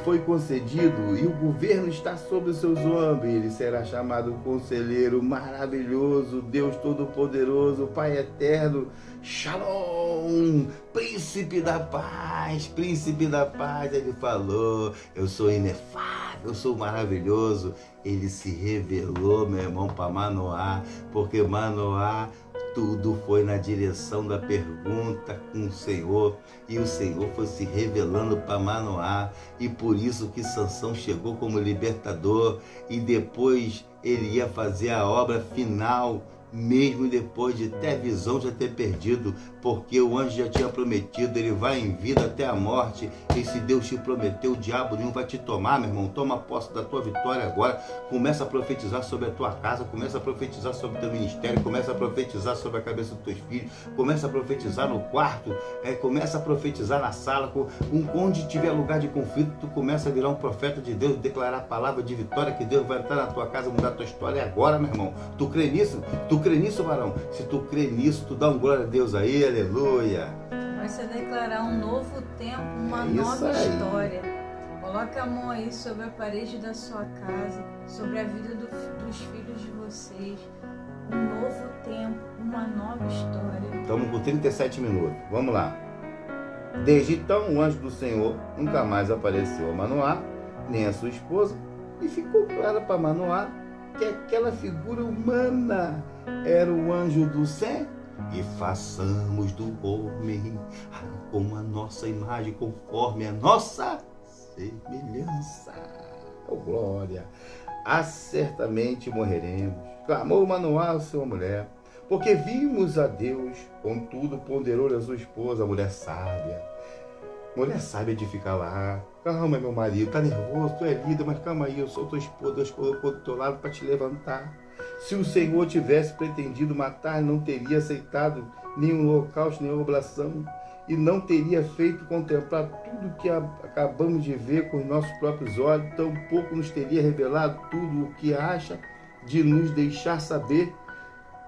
foi concedido e o governo está sobre os seus ombros. Ele será chamado Conselheiro Maravilhoso, Deus Todo-Poderoso, Pai Eterno, Shalom, Príncipe da Paz, ele falou, eu sou inefável, eu sou maravilhoso. Ele se revelou, meu irmão, para Manoá, porque Manoá, tudo foi na direção da pergunta com o Senhor, e o Senhor foi se revelando para Manoá, e por isso que Sansão chegou como libertador, e depois ele ia fazer a obra final, mesmo depois de ter a visão já ter perdido, porque o anjo já tinha prometido, ele vai em vida até a morte, e se Deus te prometeu, o diabo nenhum vai te tomar, meu irmão. Toma posse da tua vitória agora, começa a profetizar sobre a tua casa, começa a profetizar sobre o teu ministério, começa a profetizar sobre a cabeça dos teus filhos, começa a profetizar no quarto, começa a profetizar na sala, onde tiver lugar de conflito, tu começa a virar um profeta de Deus, declarar a palavra de vitória, que Deus vai entrar na tua casa, mudar a tua história agora, meu irmão. Tu crê nisso? Tu crê nisso, varão? Se tu crê nisso, tu dá um glória a Deus aí, aleluia. Vai se declarar um novo tempo, uma nova história. Coloca a mão aí sobre a parede da sua casa, sobre a vida dos filhos de vocês. Um novo tempo, uma nova história. Estamos com 37 minutos. Vamos lá. Desde então, o anjo do Senhor nunca mais apareceu a Manoá, nem a sua esposa, e ficou claro para Manoá que aquela figura humana era o anjo do céu. E façamos do homem como a nossa imagem, conforme a nossa semelhança. Oh, glória! Certamente morreremos. Clamou Manoá a sua mulher, porque vimos a Deus, contudo ponderou a sua esposa, a mulher sábia. Mulher sábia de ficar lá. Calma, meu marido, tá nervoso, tu é líder, mas calma aí, eu sou tua esposa, Deus colocou do teu lado para te levantar. Se o Senhor tivesse pretendido matar, não teria aceitado nenhum holocausto, nem oblação, e não teria feito contemplar tudo que acabamos de ver com os nossos próprios olhos, tampouco nos teria revelado tudo o que acha de nos deixar saber.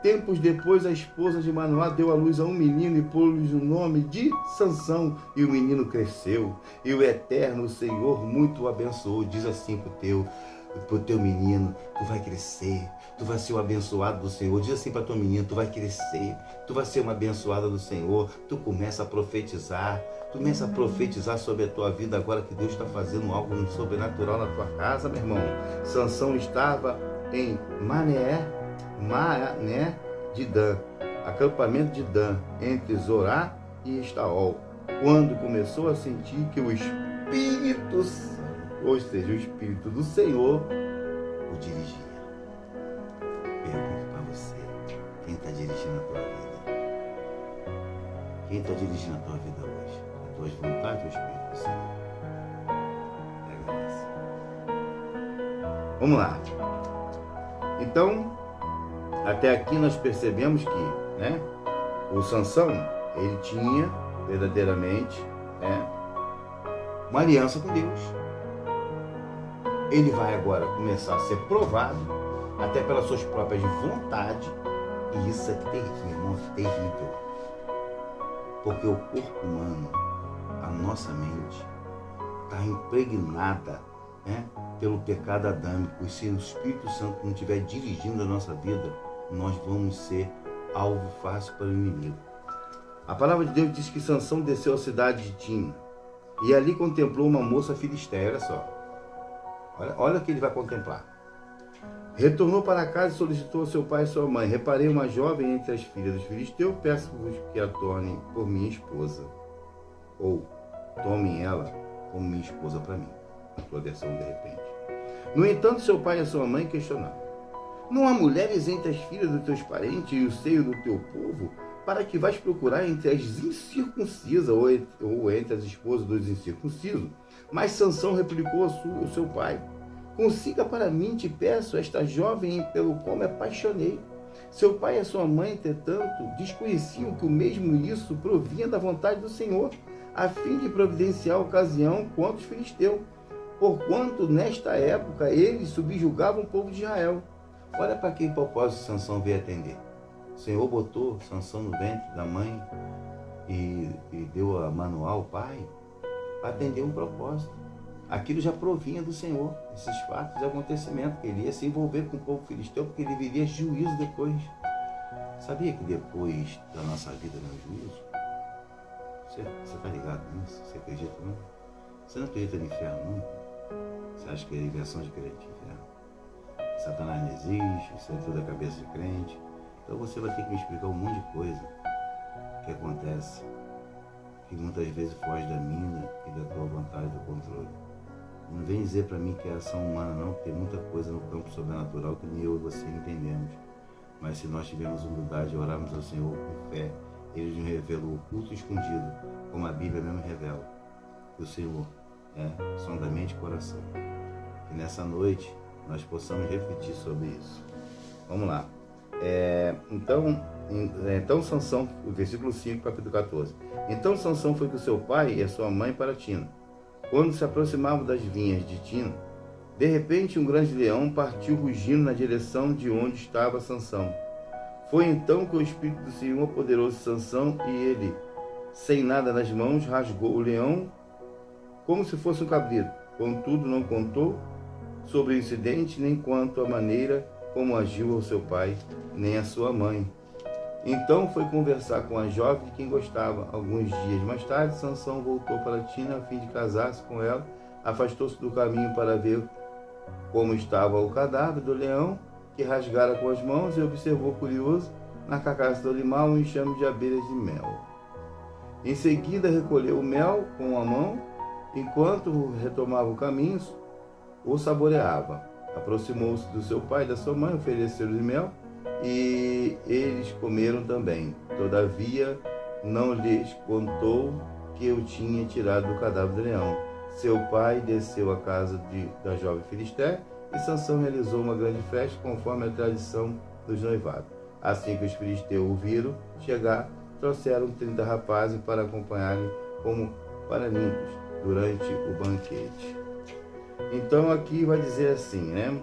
Tempos depois, a esposa de Manoá deu à luz a um menino e pôs-lhe o nome de Sansão. E o menino cresceu, e o Eterno, o Senhor, muito o abençoou. Diz assim pro teu menino, tu vai crescer, tu vai ser um abençoado do Senhor. Diz assim para tua menina, tu vai crescer, tu vai ser uma abençoada do Senhor. Tu começa a profetizar, sobre a tua vida agora, que Deus está fazendo algo sobrenatural na tua casa, meu irmão. Sansão estava em Mané de Dan, acampamento de Dan, entre Zorá e Estaol, quando começou a sentir que o Espírito, ou seja, o Espírito do Senhor, o dirigia. Pergunto para você, quem está dirigindo a tua vida? Quem está dirigindo a tua vida hoje? A tua vontade ou o Espírito do Senhor? Pega essa. Vamos lá. Então, até aqui nós percebemos que, o Sansão, ele tinha verdadeiramente, uma aliança com Deus. Ele vai agora começar a ser provado, até pelas suas próprias vontades, e isso é terrível, irmão, terrível. Porque o corpo humano, a nossa mente, está impregnada pelo pecado adâmico. E se o Espírito Santo não estiver dirigindo a nossa vida, nós vamos ser alvo fácil para o inimigo. A palavra de Deus diz que Sansão desceu à cidade de Tina e ali contemplou uma moça filisteia. Olha só, olha o que ele vai contemplar. Retornou para casa e solicitou a seu pai e sua mãe: reparei uma jovem entre as filhas dos filisteus, peço-vos que a tornem por minha esposa, ou tomem ela como minha esposa para mim. A tua versão de repente. No entanto, seu pai e a sua mãe questionaram: não há mulheres entre as filhas dos teus parentes e o seio do teu povo, para que vais procurar entre as incircuncisas ou entre as esposas dos incircuncisos? Mas Sansão replicou ao seu pai: consiga para mim, te peço, esta jovem pelo qual me apaixonei. Seu pai e a sua mãe, entretanto, desconheciam que o mesmo isso provinha da vontade do Senhor, a fim de providenciar a ocasião contra os filisteus, porquanto nesta época eles subjugavam o povo de Israel. Olha para que propósito Sansão veio atender. O Senhor botou Sansão no ventre da mãe e deu a Manoá ao pai para atender um propósito. Aquilo já provinha do Senhor, esses fatos de acontecimento, que ele ia se envolver com o povo filisteu, porque ele viria juízo depois. Sabia que depois da nossa vida no juízo? Você está ligado nisso? Você acredita não? Você não acredita no inferno não? Você acha que é invenção de crente, inferno? Satanás não existe, isso é tudo a cabeça de crente. Então você vai ter que me explicar um monte de coisa que acontece, que muitas vezes foge da minha e da tua vontade, do controle. Não vem dizer para mim que é ação humana não, porque tem muita coisa no campo sobrenatural que nem eu e você entendemos. Mas se nós tivermos humildade e orarmos ao Senhor com fé, Ele nos revela o oculto e escondido, como a Bíblia mesmo revela. Que o Senhor é sondamente coração. Que nessa noite nós possamos refletir sobre isso. Vamos lá. Então Sansão, o versículo 5, capítulo 14. Então Sansão foi com seu pai e a sua mãe para Tina. Quando se aproximavam das vinhas de Tina, de repente um grande leão partiu rugindo na direção de onde estava Sansão. Foi então que o Espírito do Senhor apoderou-se de Sansão e ele, sem nada nas mãos, rasgou o leão como se fosse um cabrito. Contudo, não contou sobre o incidente, nem quanto à maneira como agiu ao seu pai, nem a sua mãe. Então foi conversar com a jovem de quem gostava. Alguns dias mais tarde, Sansão voltou para Tina a fim de casar-se com ela. Afastou-se do caminho para ver como estava o cadáver do leão, que rasgara com as mãos, e observou curioso na carcaça do animal um enxame de abelhas de mel. Em seguida recolheu o mel com a mão, enquanto retomava o caminho, o saboreava. Aproximou-se do seu pai e da sua mãe, ofereceu-lhes mel, e eles comeram também. Todavia, não lhes contou que eu tinha tirado do cadáver do leão. Seu pai desceu à casa da jovem Filisté, e Sansão realizou uma grande festa, conforme a tradição dos noivados. Assim que os filisteus o viram chegar, trouxeram 30 rapazes para acompanharem como paranimpos durante o banquete. Então aqui vai dizer assim, né?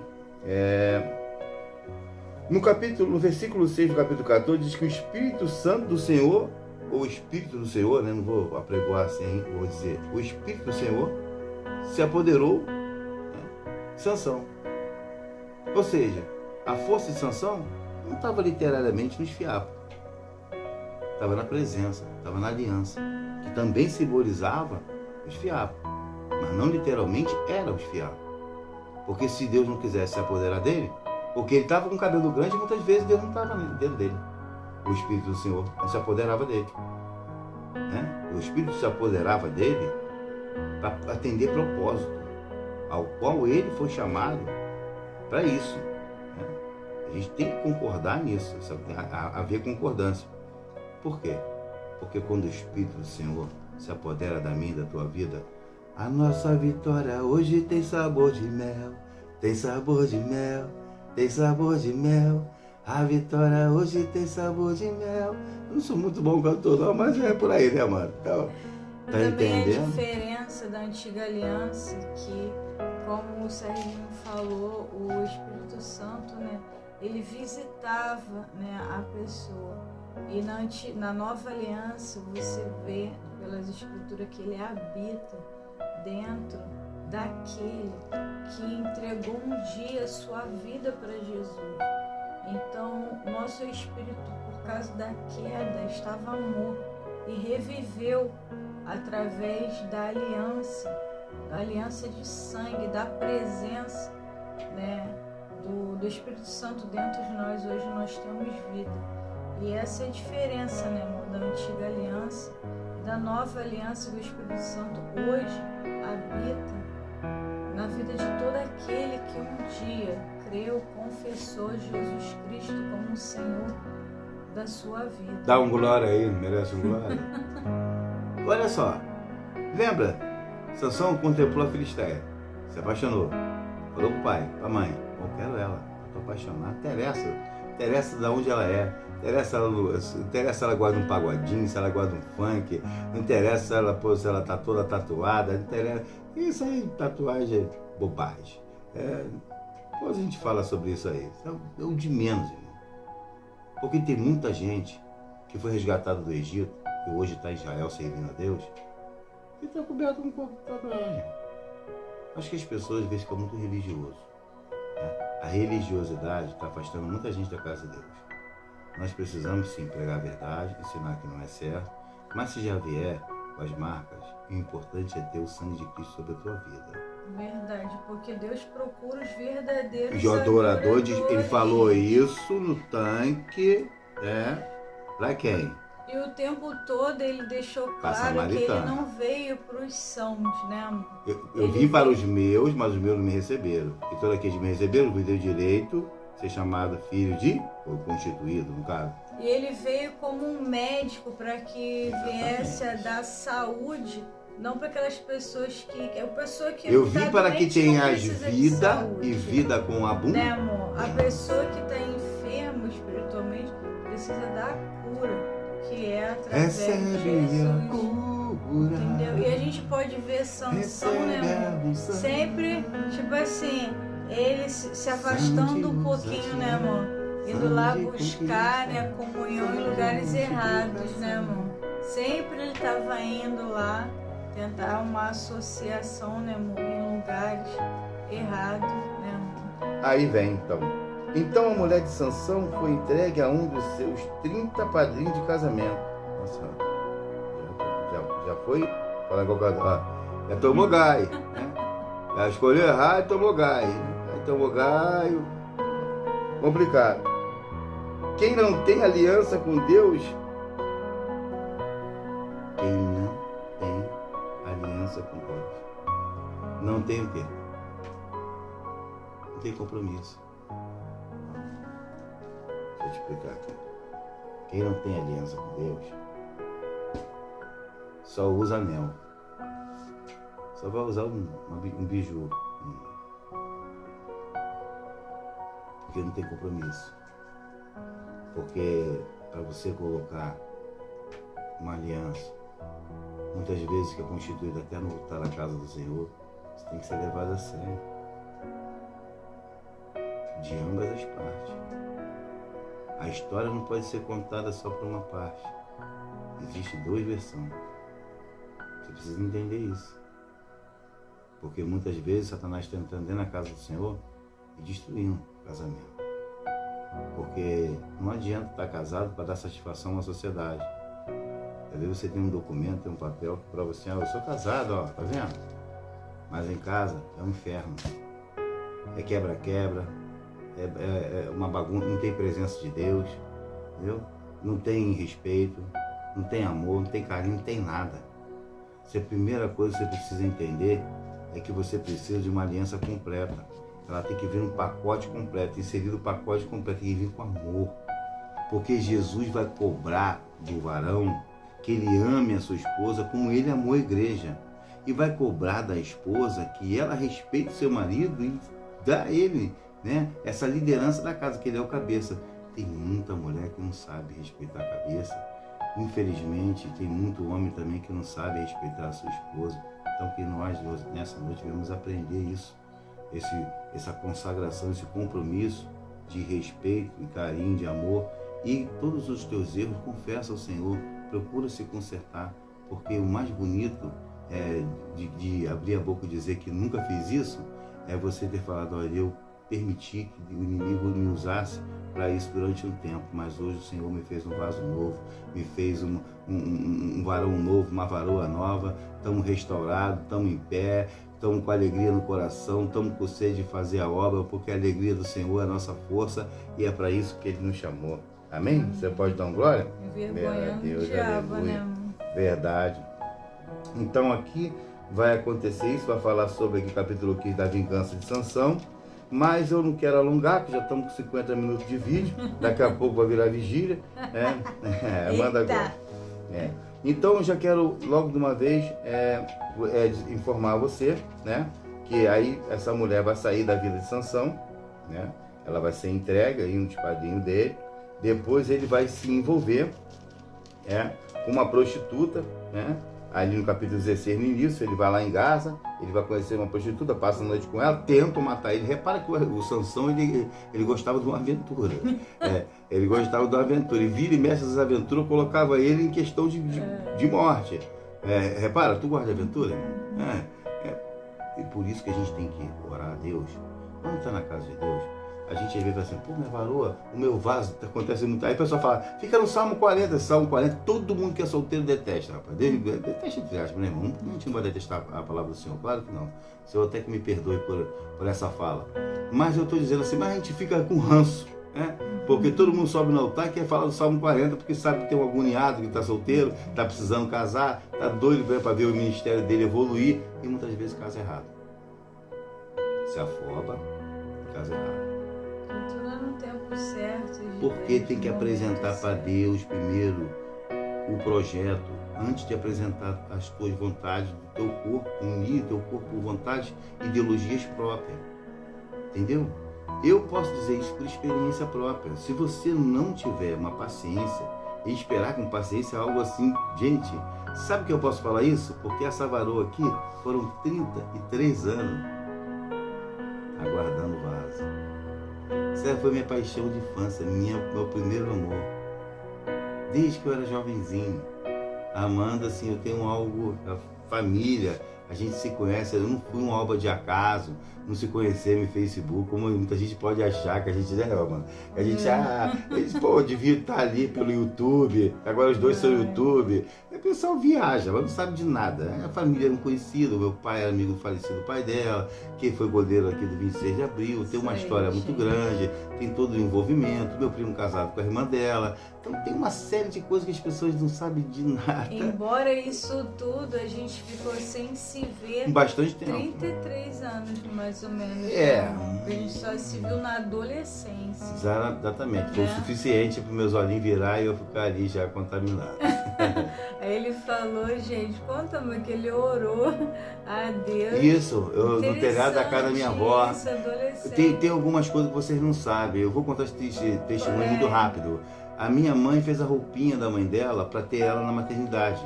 No versículo 6 do capítulo 14, diz que o Espírito Santo do Senhor, ou o Espírito do Senhor, né? Não vou apregoar assim, vou dizer, o Espírito do Senhor se apoderou de Sansão. Ou seja, a força de Sansão não estava literariamente nos fiapos, estava na presença, estava na aliança, que também simbolizava os fiapos, mas não literalmente era os fiapos. Porque se Deus não quisesse se apoderar dele, porque ele estava com cabelo grande, muitas vezes Deus não estava dentro dele. O Espírito do Senhor não se apoderava dele. Né? O Espírito se apoderava dele para atender propósito, ao qual ele foi chamado para isso. Né? A gente tem que concordar nisso, haver concordância. Por quê? Porque quando o Espírito do Senhor se apodera da minha e da tua vida, a nossa vitória hoje tem sabor de mel, tem sabor de mel, tem sabor de mel. A vitória hoje tem sabor de mel. Eu não sou muito bom cantor não, mas é por aí, né, mano? Então, tá entendendo? A diferença da antiga aliança, que, como o Serginho falou, o Espírito Santo, né, ele visitava, né, a pessoa. E na nova aliança você vê pelas escrituras que ele habita dentro daquele que entregou um dia a sua vida para Jesus. Então, nosso espírito, por causa da queda, estava morto e reviveu através da aliança de sangue, da presença, né, do Espírito Santo dentro de nós. Hoje nós temos vida. E essa é a diferença, né, amor, da antiga aliança, da nova aliança. Do Espírito Santo hoje habita na vida de todo aquele que um dia creu, confessou Jesus Cristo como o Senhor da sua vida. Dá um glória aí, merece um glória. Olha só, lembra? Sansão contemplou a Filisteia, se apaixonou, falou pro pai, pra mãe, eu quero ela, eu tô apaixonado, interessa de onde ela é, interessa se ela gosta de um pagodinho, se ela gosta de um funk, não interessa se ela tá toda tatuada, não interessa. Isso aí, tatuagem é bobagem. Depois a gente fala sobre isso aí. É o de menos, irmão. Porque tem muita gente que foi resgatada do Egito, que hoje está em Israel servindo a Deus, e está coberto com corpo de tatuagem. Acho que as pessoas às vezes ficam muito religiosas. A religiosidade está afastando muita gente da casa de Deus. Nós precisamos sim pregar a verdade, ensinar que não é certo, mas se já vier com as marcas, o importante é ter o sangue de Cristo sobre a tua vida. Verdade, porque Deus procura os verdadeiros adoradores. Ele falou isso no tanque, para quem? E o tempo todo ele deixou claro que ele não veio para os sãos, né, amor? Eu vim para os meus, mas os meus não me receberam. E todos aqueles que me receberam, me deu direito de ser chamado filho de, ou constituído, no caso. E ele veio como um médico para que viesse a dar saúde, não para aquelas pessoas que eu vim para que tenhas vida e vida com abundância. Né, amor? A pessoa que está enferma espiritualmente precisa da cura, que é através de Jesus. Cura. Entendeu? E a gente pode ver Sansão, né, amor? Sempre, tipo assim, ele se afastando um pouquinho, né, amor? Indo lá buscar, né, comunhão em lugares errados, né, amor? Sempre ele estava indo lá tentar uma associação, né, amor, em lugares errados, né, amor? Aí vem, então. Então a mulher de Sansão foi entregue a um dos seus 30 padrinhos de casamento. Nossa, já foi? Fala já tomou gai, né? Já escolheu errado e tomou gai. Aí tomou gai. Complicado. Quem não tem aliança com Deus, com Deus, não tem o quê? Não tem compromisso. Deixa eu te explicar aqui. Quem não tem aliança com Deus só usa anel. Só vai usar um biju. Porque não tem compromisso. Porque para você colocar uma aliança, muitas vezes que é constituída até no altar da casa do Senhor, você tem que ser levado a sério. De ambas as partes. A história não pode ser contada só por uma parte. Existem duas versões. Você precisa entender isso. Porque muitas vezes Satanás está entrando dentro da casa do Senhor e destruindo o casamento. Porque não adianta estar casado para dar satisfação à sociedade. Às vezes você tem um documento, tem um papel que para você, eu sou casado, ó, tá vendo? Mas em casa é um inferno. É quebra-quebra, é uma bagunça, não tem presença de Deus, entendeu? Não tem respeito, não tem amor, não tem carinho, não tem nada. A primeira coisa que você precisa entender é que você precisa de uma aliança completa. Ela tem que vir um pacote completo, inserido o pacote completo, tem que vir com amor. Porque Jesus vai cobrar do varão que ele ame a sua esposa como ele amou a igreja. E vai cobrar da esposa que ela respeite seu marido e dá a ele, né, essa liderança da casa, que ele é o cabeça. Tem muita mulher que não sabe respeitar a cabeça. Infelizmente, tem muito homem também que não sabe respeitar a sua esposa. Então, que nós, nessa noite, vamos aprender isso. Essa consagração, esse compromisso de respeito e carinho, de amor. E todos os teus erros, confessa ao Senhor. Procura se consertar. Porque o mais bonito de abrir a boca e dizer que nunca fiz isso, é você ter falado, olha, eu permiti que o inimigo me usasse para isso durante um tempo, mas hoje o Senhor me fez um vaso novo, me fez um varão novo, uma varoa nova, estamos restaurados, estamos em pé, estamos com alegria no coração, estamos com sede de fazer a obra, porque a alegria do Senhor é a nossa força e é para isso que Ele nos chamou. Amém? Você pode dar um glória? Envergonhando o diabo, né? Verdade. Então aqui vai acontecer isso, vai falar sobre aqui o capítulo 15 da vingança de Sansão, mas eu não quero alongar, que já estamos com 50 minutos de vídeo, daqui a pouco vai virar vigília. Manda agora. Então eu já quero logo de uma vez informar você, né, que aí essa mulher vai sair da vida de Sansão, né, ela vai ser entregue aí no espadinho dele, depois ele vai se envolver com uma prostituta, né, ali no capítulo 16, no início, ele vai lá em Gaza, ele vai conhecer uma prostituta, passa a noite com ela, tentam matar ele. Repara que o Sansão, ele gostava de uma aventura. Ele gostava de uma aventura. E vira e mexe essas aventuras, colocava ele em questão de morte. Repara, tu gosta de aventura? E por isso que a gente tem que orar a Deus. Quando está na casa de Deus, a gente às vezes fala assim, pô, minha varoa, o meu vaso, acontece muito. Aí a pessoa fala, fica no Salmo 40, Salmo 40, todo mundo que é solteiro detesta, rapaz. Detesta entre aspas, né, irmão? A gente não vai detestar a palavra do Senhor, claro que não. O Senhor até que me perdoe por essa fala. Mas eu estou dizendo assim, mas a gente fica com ranço, né? Porque todo mundo sobe no altar e quer falar do Salmo 40, porque sabe que tem um agoniado que está solteiro, está precisando casar, está doido para ver o ministério dele evoluir, e muitas vezes casa errado. Se afoba, casa errado. Certo, porque tem que apresentar para Deus primeiro o projeto, antes de apresentar as tuas vontades do teu corpo, unir teu corpo por vontades, ideologias próprias. Entendeu? Eu posso dizer isso por experiência própria. Se você não tiver uma paciência, e esperar com paciência algo assim, gente, sabe que eu posso falar isso? Porque essa varoa aqui foram 33 anos aguardando o vaso. Essa foi minha paixão de infância, meu primeiro amor. Desde que eu era jovenzinho. Amando, assim, eu tenho algo, a família, a gente se conhece, eu não fui uma obra de acaso, não se conhecer no Facebook, como muita gente pode achar que a gente mano. A gente, devia estar ali pelo YouTube, agora os dois são YouTube. O pessoal viaja, mas não sabe de nada. A família é um conhecido, meu pai era amigo do falecido pai dela, que foi goleiro aqui do 26 de abril, tem uma história muito grande, tem todo o envolvimento, meu primo casado com a irmã dela. Então tem uma série de coisas que as pessoas não sabem de nada. Embora isso tudo, a gente ficou sem se ver bastante tempo. 33 anos, mais ou menos. A gente só se viu na adolescência. Exatamente. Foi o suficiente para meus olhinhos virar e eu ficar ali já contaminado. Aí ele falou, gente, conta-me que ele orou a Deus. Isso, eu no telhado da casa da minha avó. Tem algumas coisas que vocês não sabem. Eu vou contar esse testemunho muito rápido. A minha mãe fez a roupinha da mãe dela para ter ela na maternidade.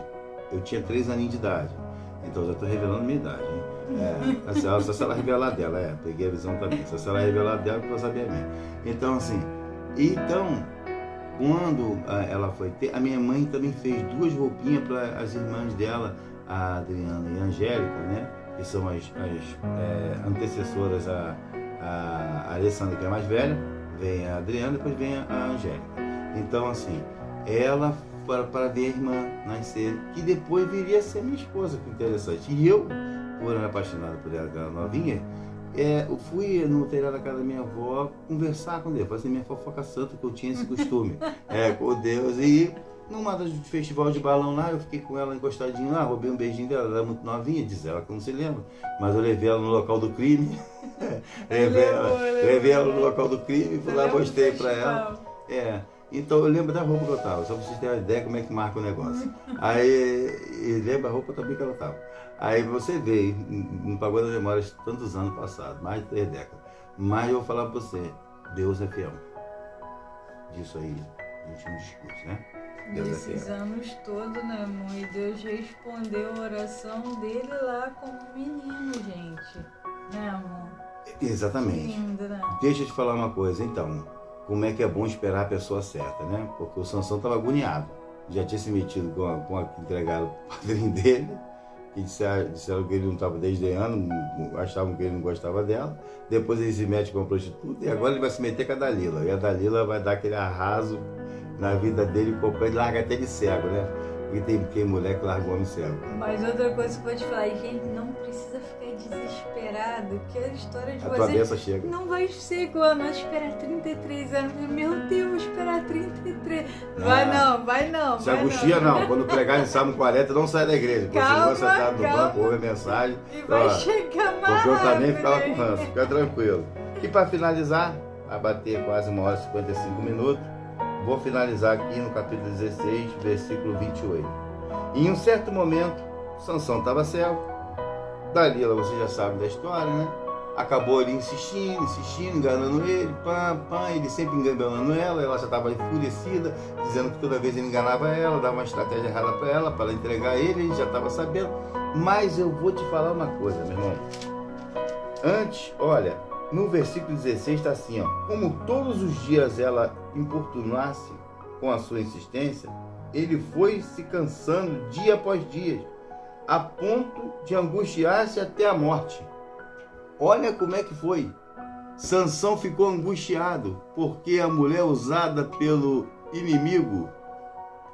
Eu tinha 3 aninhos de idade. Então já estou revelando a minha idade, hein? Só se ela revelar dela, peguei a visão também. Só se ela revelar dela, eu vou saber a minha. Então, assim, quando ela foi ter, a minha mãe também fez 2 roupinhas para as irmãs dela, a Adriana e a Angélica, né? Que são as antecessoras, a Alessandra, que é a mais velha, vem a Adriana, depois vem a Angélica. Então, assim, ela para ver a irmã nascer, que depois viria a ser minha esposa, que interessante. E eu, por me apaixonado por ela, que era novinha, eu fui no telhado da casa da minha avó conversar com Deus, fazer minha fofoca santa, que eu tinha esse costume com Deus. E numa do festival de balão lá, eu fiquei com ela encostadinho lá, roubei um beijinho dela, ela era muito novinha, diz ela que não se lembra, mas eu levei ela no local do crime, levei ela no local do crime, fui lá, mostrei para ela. Então eu lembro da roupa que eu tava, só pra vocês terem uma ideia como é que marca o negócio. Aí, lembra a roupa também que ela tava. Aí você vê, não pagou das memórias tantos anos passados, mais de 3 décadas. Mas eu vou falar pra você, Deus é fiel. Disso aí, a gente não discute, né? Deus Nesses anos todos, né, amor? E Deus respondeu a oração dele lá como menino, gente. Né, amor? Exatamente. Que lindo, né? Deixa eu te falar uma coisa, então. Como é que é bom esperar a pessoa certa, né? Porque o Sansão estava agoniado. Já tinha se metido com a que entregaram o padrinho dele, que disseram que ele não estava desdenhando, achavam que ele não gostava dela. Depois ele se mete com a prostituta e agora ele vai se meter com a Dalila. E a Dalila vai dar aquele arraso na vida dele, e larga até de cego, né? Porque tem mulher que larga o homem cego. Mas outra coisa que eu vou te falar, gente, não precisa ficar desesperado, que a história de A tua bênção vocês chega. não vai ser igual nós esperar 33 anos. Meu Deus, vou esperar 33. Vai não. Se angustia não. Quando pregar em Salmo 40, não sai da igreja. Continua sentado no banco, ouve a mensagem. E vai chegar mais porque eu também rápido, ficava né? com ranço, fica tranquilo. E para finalizar, vai bater quase 1h e 55 minutos, vou finalizar aqui no capítulo 16, versículo 28. Em um certo momento, Sansão estava cego. Dalila, você já sabe da história, né? Acabou ele insistindo, enganando ele, ele sempre enganando ela já estava enfurecida, dizendo que toda vez ele enganava ela, dava uma estratégia errada para ela entregar ele já estava sabendo. Mas eu vou te falar uma coisa, meu irmão. Antes, olha, no versículo 16 está assim, ó: como todos os dias ela importunasse com a sua insistência, ele foi se cansando dia após dia, a ponto de angustiar-se até a morte. Olha como é que foi. Sansão ficou angustiado porque a mulher usada pelo inimigo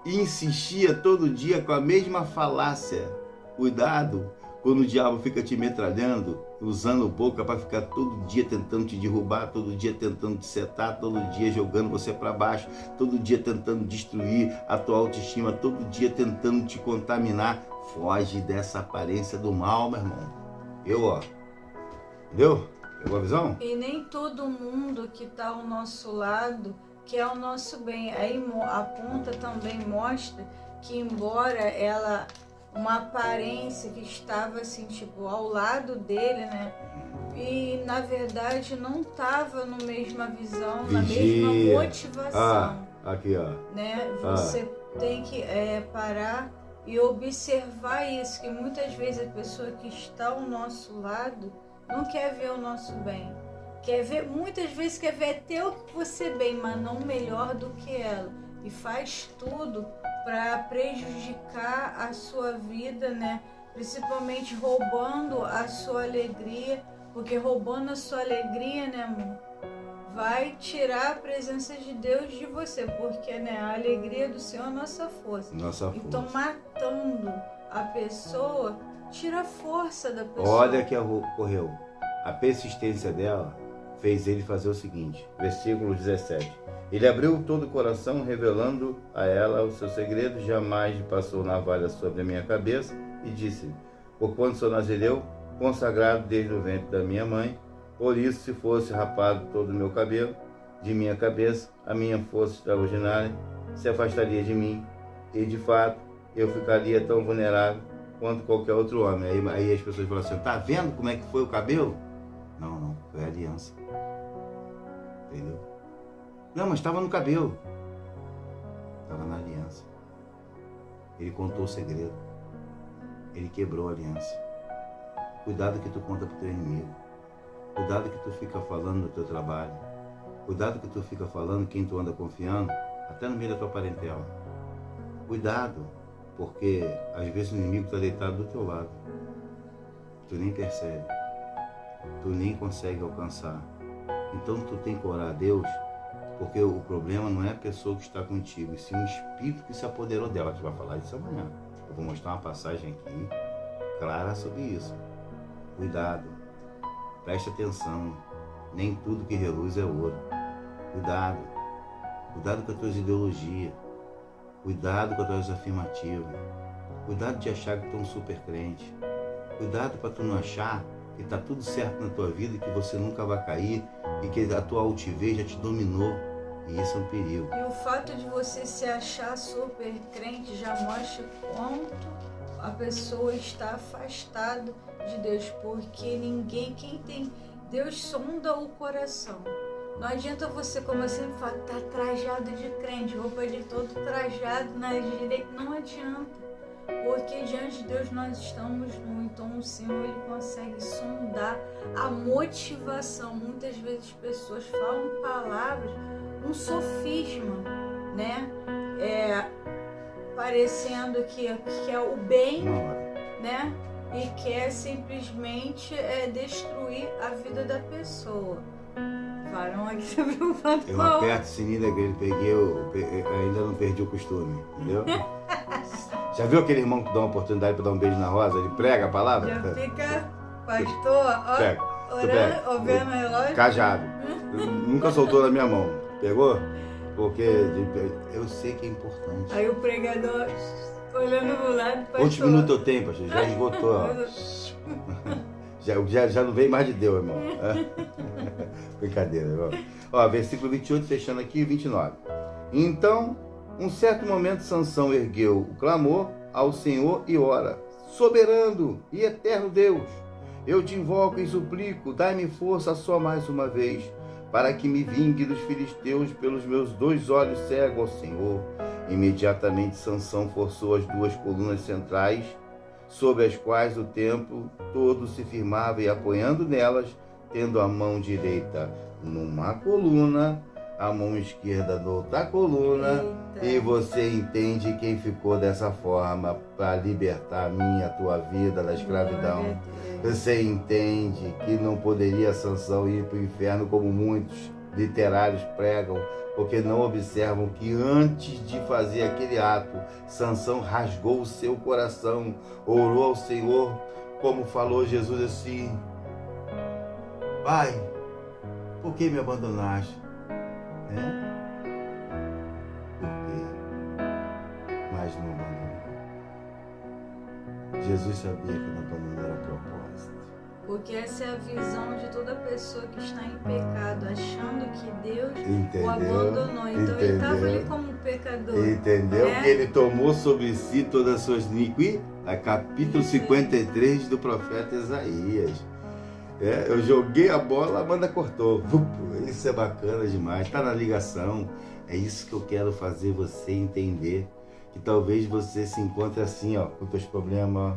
insistia todo dia com a mesma falácia. Cuidado quando o diabo fica te metralhando, usando boca para ficar todo dia tentando te derrubar, todo dia tentando te setar, todo dia jogando você para baixo, todo dia tentando destruir a tua autoestima, todo dia tentando te contaminar. Foge dessa aparência do mal, meu irmão. Entendeu? Pegou a visão? E nem todo mundo que está ao nosso lado quer o nosso bem. Aí a ponta também mostra que, embora ela, uma aparência que estava assim, tipo, ao lado dele, né? E na verdade não estava na mesma visão, na mesma motivação. Aqui, ó. Né? Você tem que parar e observar isso, que muitas vezes a pessoa que está ao nosso lado não quer ver o nosso bem. Quer ver, muitas vezes quer ver até o que você bem, mas não melhor do que ela. E faz tudo para prejudicar a sua vida, né? Principalmente roubando a sua alegria, porque roubando a sua alegria, né, amor, vai tirar a presença de Deus de você, porque, né, a alegria do Senhor é a nossa força. Então, matando a pessoa, tira a força da pessoa. Olha o que ocorreu. A persistência dela fez ele fazer o seguinte, versículo 17. Ele abriu todo o coração, revelando a ela o seu segredo, jamais passou navalha sobre a minha cabeça, e disse: porquanto sou nazireu, consagrado desde o ventre da minha mãe, por isso, se fosse rapado todo o meu cabelo, de minha cabeça, a minha força extraordinária se afastaria de mim, e de fato, eu ficaria tão vulnerável quanto qualquer outro homem. Aí as pessoas falam assim: tá vendo como é que foi o cabelo? Não, foi a aliança. Entendeu? Não, mas estava no cabelo. Estava na aliança. Ele contou o segredo. Ele quebrou a aliança. Cuidado que tu conta pro teu inimigo. Cuidado que tu fica falando no teu trabalho. Cuidado que tu fica falando quem tu anda confiando, até no meio da tua parentela. Cuidado, porque às vezes o inimigo está deitado do teu lado. Tu nem percebe. Tu nem consegue alcançar. Então tu tem que orar a Deus, porque o problema não é a pessoa que está contigo, e sim o espírito que se apoderou dela. A gente vai falar disso amanhã. Eu vou mostrar uma passagem aqui clara sobre isso. Cuidado, preste atenção. Nem tudo que reluz é ouro. Cuidado com as tuas ideologias. Cuidado com as tuas afirmativas. Cuidado de achar que tu é um super crente. Cuidado para tu não achar que está tudo certo na tua vida, que você nunca vai cair e que a tua altivez já te dominou. E isso é um perigo. E o fato de você se achar super crente já mostra quanto a pessoa está afastada de Deus, porque quem tem Deus sonda o coração. Não adianta você, como eu sempre falo, tá trajado de crente, roupa de todo trajado na direita, não adianta. Porque diante de Deus nós estamos nu, então o Senhor ele consegue sondar a motivação. Muitas vezes as pessoas falam palavras, um sofisma, né? Parecendo que é o bem, né? e quer simplesmente destruir a vida da pessoa. Varão aqui se preocupado com Eu aperto o sininho da igreja, eu ainda não perdi o costume, entendeu? Já viu aquele irmão que dá uma oportunidade para dar um beijo na rosa? Ele prega a palavra? Já fica, pastor, ó, orando, ouvindo o relógio. Cajado. Nunca soltou na minha mão. Pegou? Porque eu sei que é importante. Aí o pregador olhando pro lado, pastor. Quantos minutos eu tenho, pastor? Já esgotou, ó. Já não veio mais de Deus, irmão. Brincadeira, irmão. Ó, versículo 28, fechando aqui, 29. Então, um certo momento, Sansão ergueu o clamor ao Senhor e ora: soberano e eterno Deus, eu te invoco e suplico, dai-me força só mais uma vez, para que me vingue dos filisteus pelos meus 2 olhos cegos, ó Senhor. Imediatamente Sansão forçou as 2 colunas centrais, sobre as quais o templo todo se firmava, e apoiando nelas, tendo a mão direita numa coluna, a mão esquerda na outra coluna. Eita. E você entende quem ficou dessa forma para libertar a minha, a tua vida da escravidão. Você entende que não poderia Sansão ir para o inferno como muitos literários pregam, porque não observam que antes de fazer aquele ato, Sansão rasgou o seu coração, orou ao Senhor, como falou Jesus assim: Pai, por que me abandonaste? Por quê? Mas não abandonou. Jesus sabia que não abandonou era propósito. Porque essa é a visão de toda pessoa que está em pecado, achando que Deus o abandonou. Então ele estava ali como pecador. Entendeu? Ele tomou sobre si todas as suas iniquidades. Capítulo 53 do profeta Isaías. Eu joguei a bola, a Amanda cortou. Isso é bacana demais. Está na ligação. É isso que eu quero fazer você entender. Que talvez você se encontre assim, ó, com seus problemas.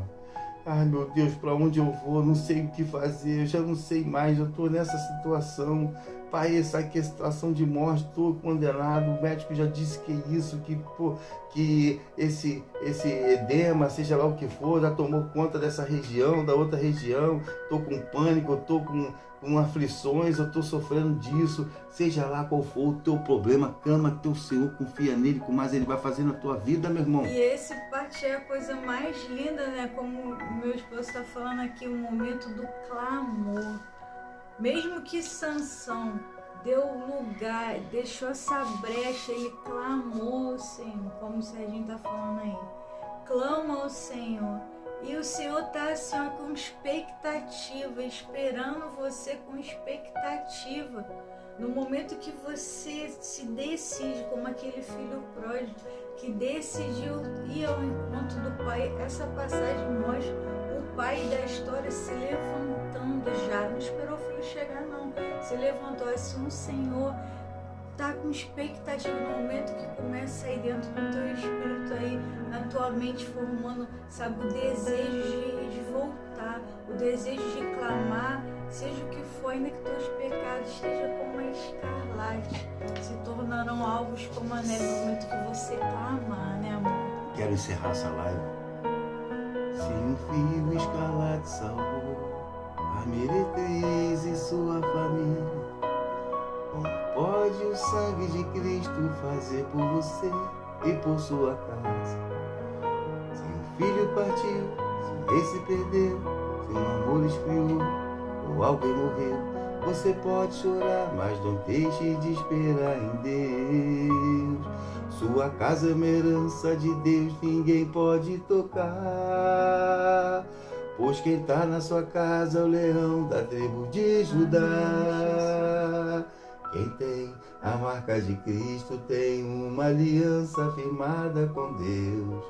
Ai, meu Deus, para onde eu vou? Não sei o que fazer, eu já não sei mais, eu estou nessa situação. Pai, essa aqui é situação de morte, estou condenado. O médico já disse que é isso, que esse edema, seja lá o que for, já tomou conta dessa região, da outra região. Estou com pânico, estou com aflições, eu estou sofrendo disso. Seja lá qual for o teu problema, clama que teu Senhor, confia nele, com mais ele vai fazer na tua vida, meu irmão. E esse parte é a coisa mais linda, né? Como o meu esposo está falando aqui, o momento do clamor. Mesmo que Sansão deu lugar, deixou essa brecha, ele clamou ao Senhor, como o Serginho está falando aí. Clama ao Senhor. E o Senhor está assim, ó, com expectativa, esperando você com expectativa. No momento que você se decide, como aquele filho pródigo, que decidiu ir ao encontro do pai, essa passagem mostra o pai da história se levantando já, não esperou o filho chegar não, se levantou assim, o Senhor está com expectativa no momento que começa aí dentro do teu espírito aí, na tua mente formando, sabe, o desejo de voltar, o desejo de clamar, seja o que for, ainda que teus pecados estejam como a escarlate, se tornarão alvos como a neve no momento que você clamar, né, amor? Quero encerrar essa live. Se um fio escarlate salvou a meretriz e sua família, como pode o sangue de Cristo fazer por você e por sua casa? Se um filho partiu, se um rei se perdeu, se um amor esfriou ou alguém morreu, você pode chorar, mas não deixe de esperar em Deus. Sua casa é uma herança de Deus, ninguém pode tocar, pois quem está na sua casa é o leão da tribo de Judá. Quem tem a marca de Cristo tem uma aliança firmada com Deus.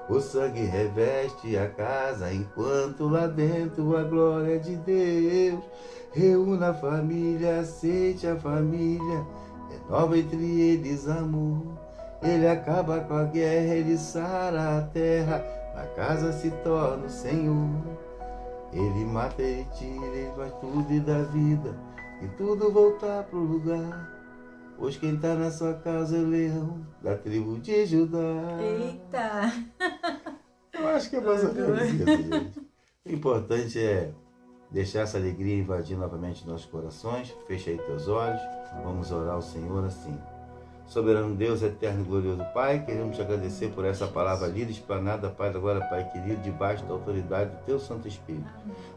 O sangue reveste a casa, enquanto lá dentro a glória de Deus. Reúna a família, aceite a família, renova entre eles amor. Ele acaba com a guerra, ele sara a terra, na casa se torna o Senhor. Ele mata, ele tira, ele faz tudo e dá vida, e tudo voltar pro lugar. Pois quem tá na sua casa é o leão da tribo de Judá. Eita! Eu acho que é mais ou menos isso, gente. O importante é deixar essa alegria invadir novamente nossos corações. Fecha aí teus olhos. Vamos orar ao Senhor assim. Soberano Deus, eterno e glorioso Pai, queremos te agradecer por essa palavra lida, explanada, Pai, agora, Pai querido, debaixo da autoridade do Teu Santo Espírito.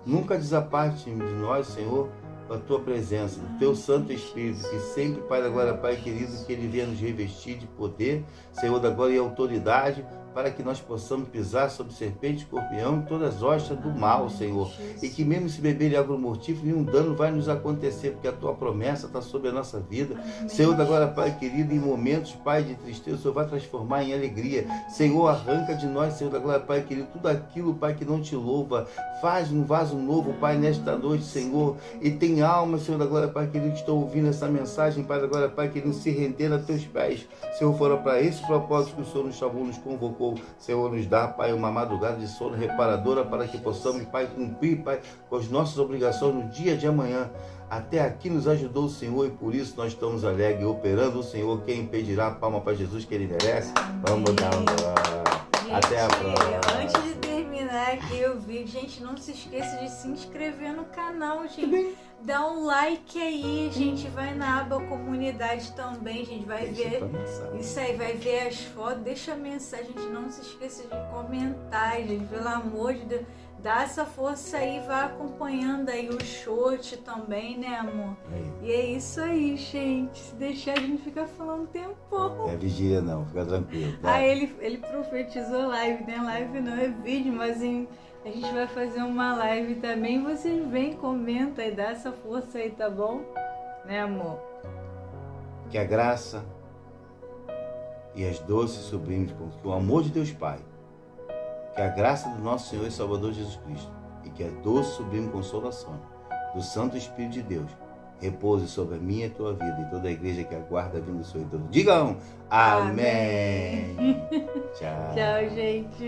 Nunca desaparte de nós, Senhor, a Tua presença, do Teu Santo Espírito, que sempre, Pai, agora, Pai querido, que Ele venha nos revestir de poder, Senhor, da glória e autoridade, para que nós possamos pisar sobre serpente, escorpião e todas as hostas do mal, Senhor. E que mesmo se beber água mortífera, nenhum dano vai nos acontecer, porque a Tua promessa está sobre a nossa vida. Amém. Senhor, agora, Pai querido, em momentos, Pai, de tristeza, o Senhor vai transformar em alegria. Senhor, arranca de nós, Senhor, agora, Pai querido, tudo aquilo, Pai, que não te louva. Faz um vaso novo, Pai, nesta noite, Senhor. E tem alma, Senhor, da glória, Pai querido, que estão ouvindo essa mensagem, Pai, agora, Pai querido, se render a Teus pés. Senhor, fora para esse propósito que o Senhor nos chamou, nos convocou. Senhor, nos dá, Pai, uma madrugada de sono reparadora para que possamos, Pai, cumprir, Pai, com as nossas obrigações no dia de amanhã. Até aqui nos ajudou o Senhor e por isso nós estamos alegres, operando o Senhor. Quem impedirá? Palma para Jesus que Ele merece. Vamos dar uma glória. Até a próxima. Antes de terminar aqui o vídeo, gente, não se esqueça de se inscrever no canal, gente. Dá um like aí, gente. Vai na aba comunidade também, gente. Vai ver isso aí, vai ver as fotos. Deixa a mensagem, gente. Não se esqueça de comentar, gente. Pelo amor de Deus. Dá essa força aí, vai acompanhando aí o short também, né, amor? E é isso aí, gente. Se deixar, a gente fica falando tempão. Não é vigília não, fica tranquilo. Tá? Ele profetizou live, né? Live não é vídeo, mas a gente vai fazer uma live também. Vocês vêm, comenta e dá essa força aí, tá bom? Né, amor? Que a graça e as doces sublimes, que o amor de Deus Pai, que a graça do nosso Senhor e Salvador Jesus Cristo e que a doce e sublime consolação do Santo Espírito de Deus repouse sobre a minha e a tua vida e toda a igreja que aguarda a vinda do Senhor. Digam amém. Tchau. Tchau, gente.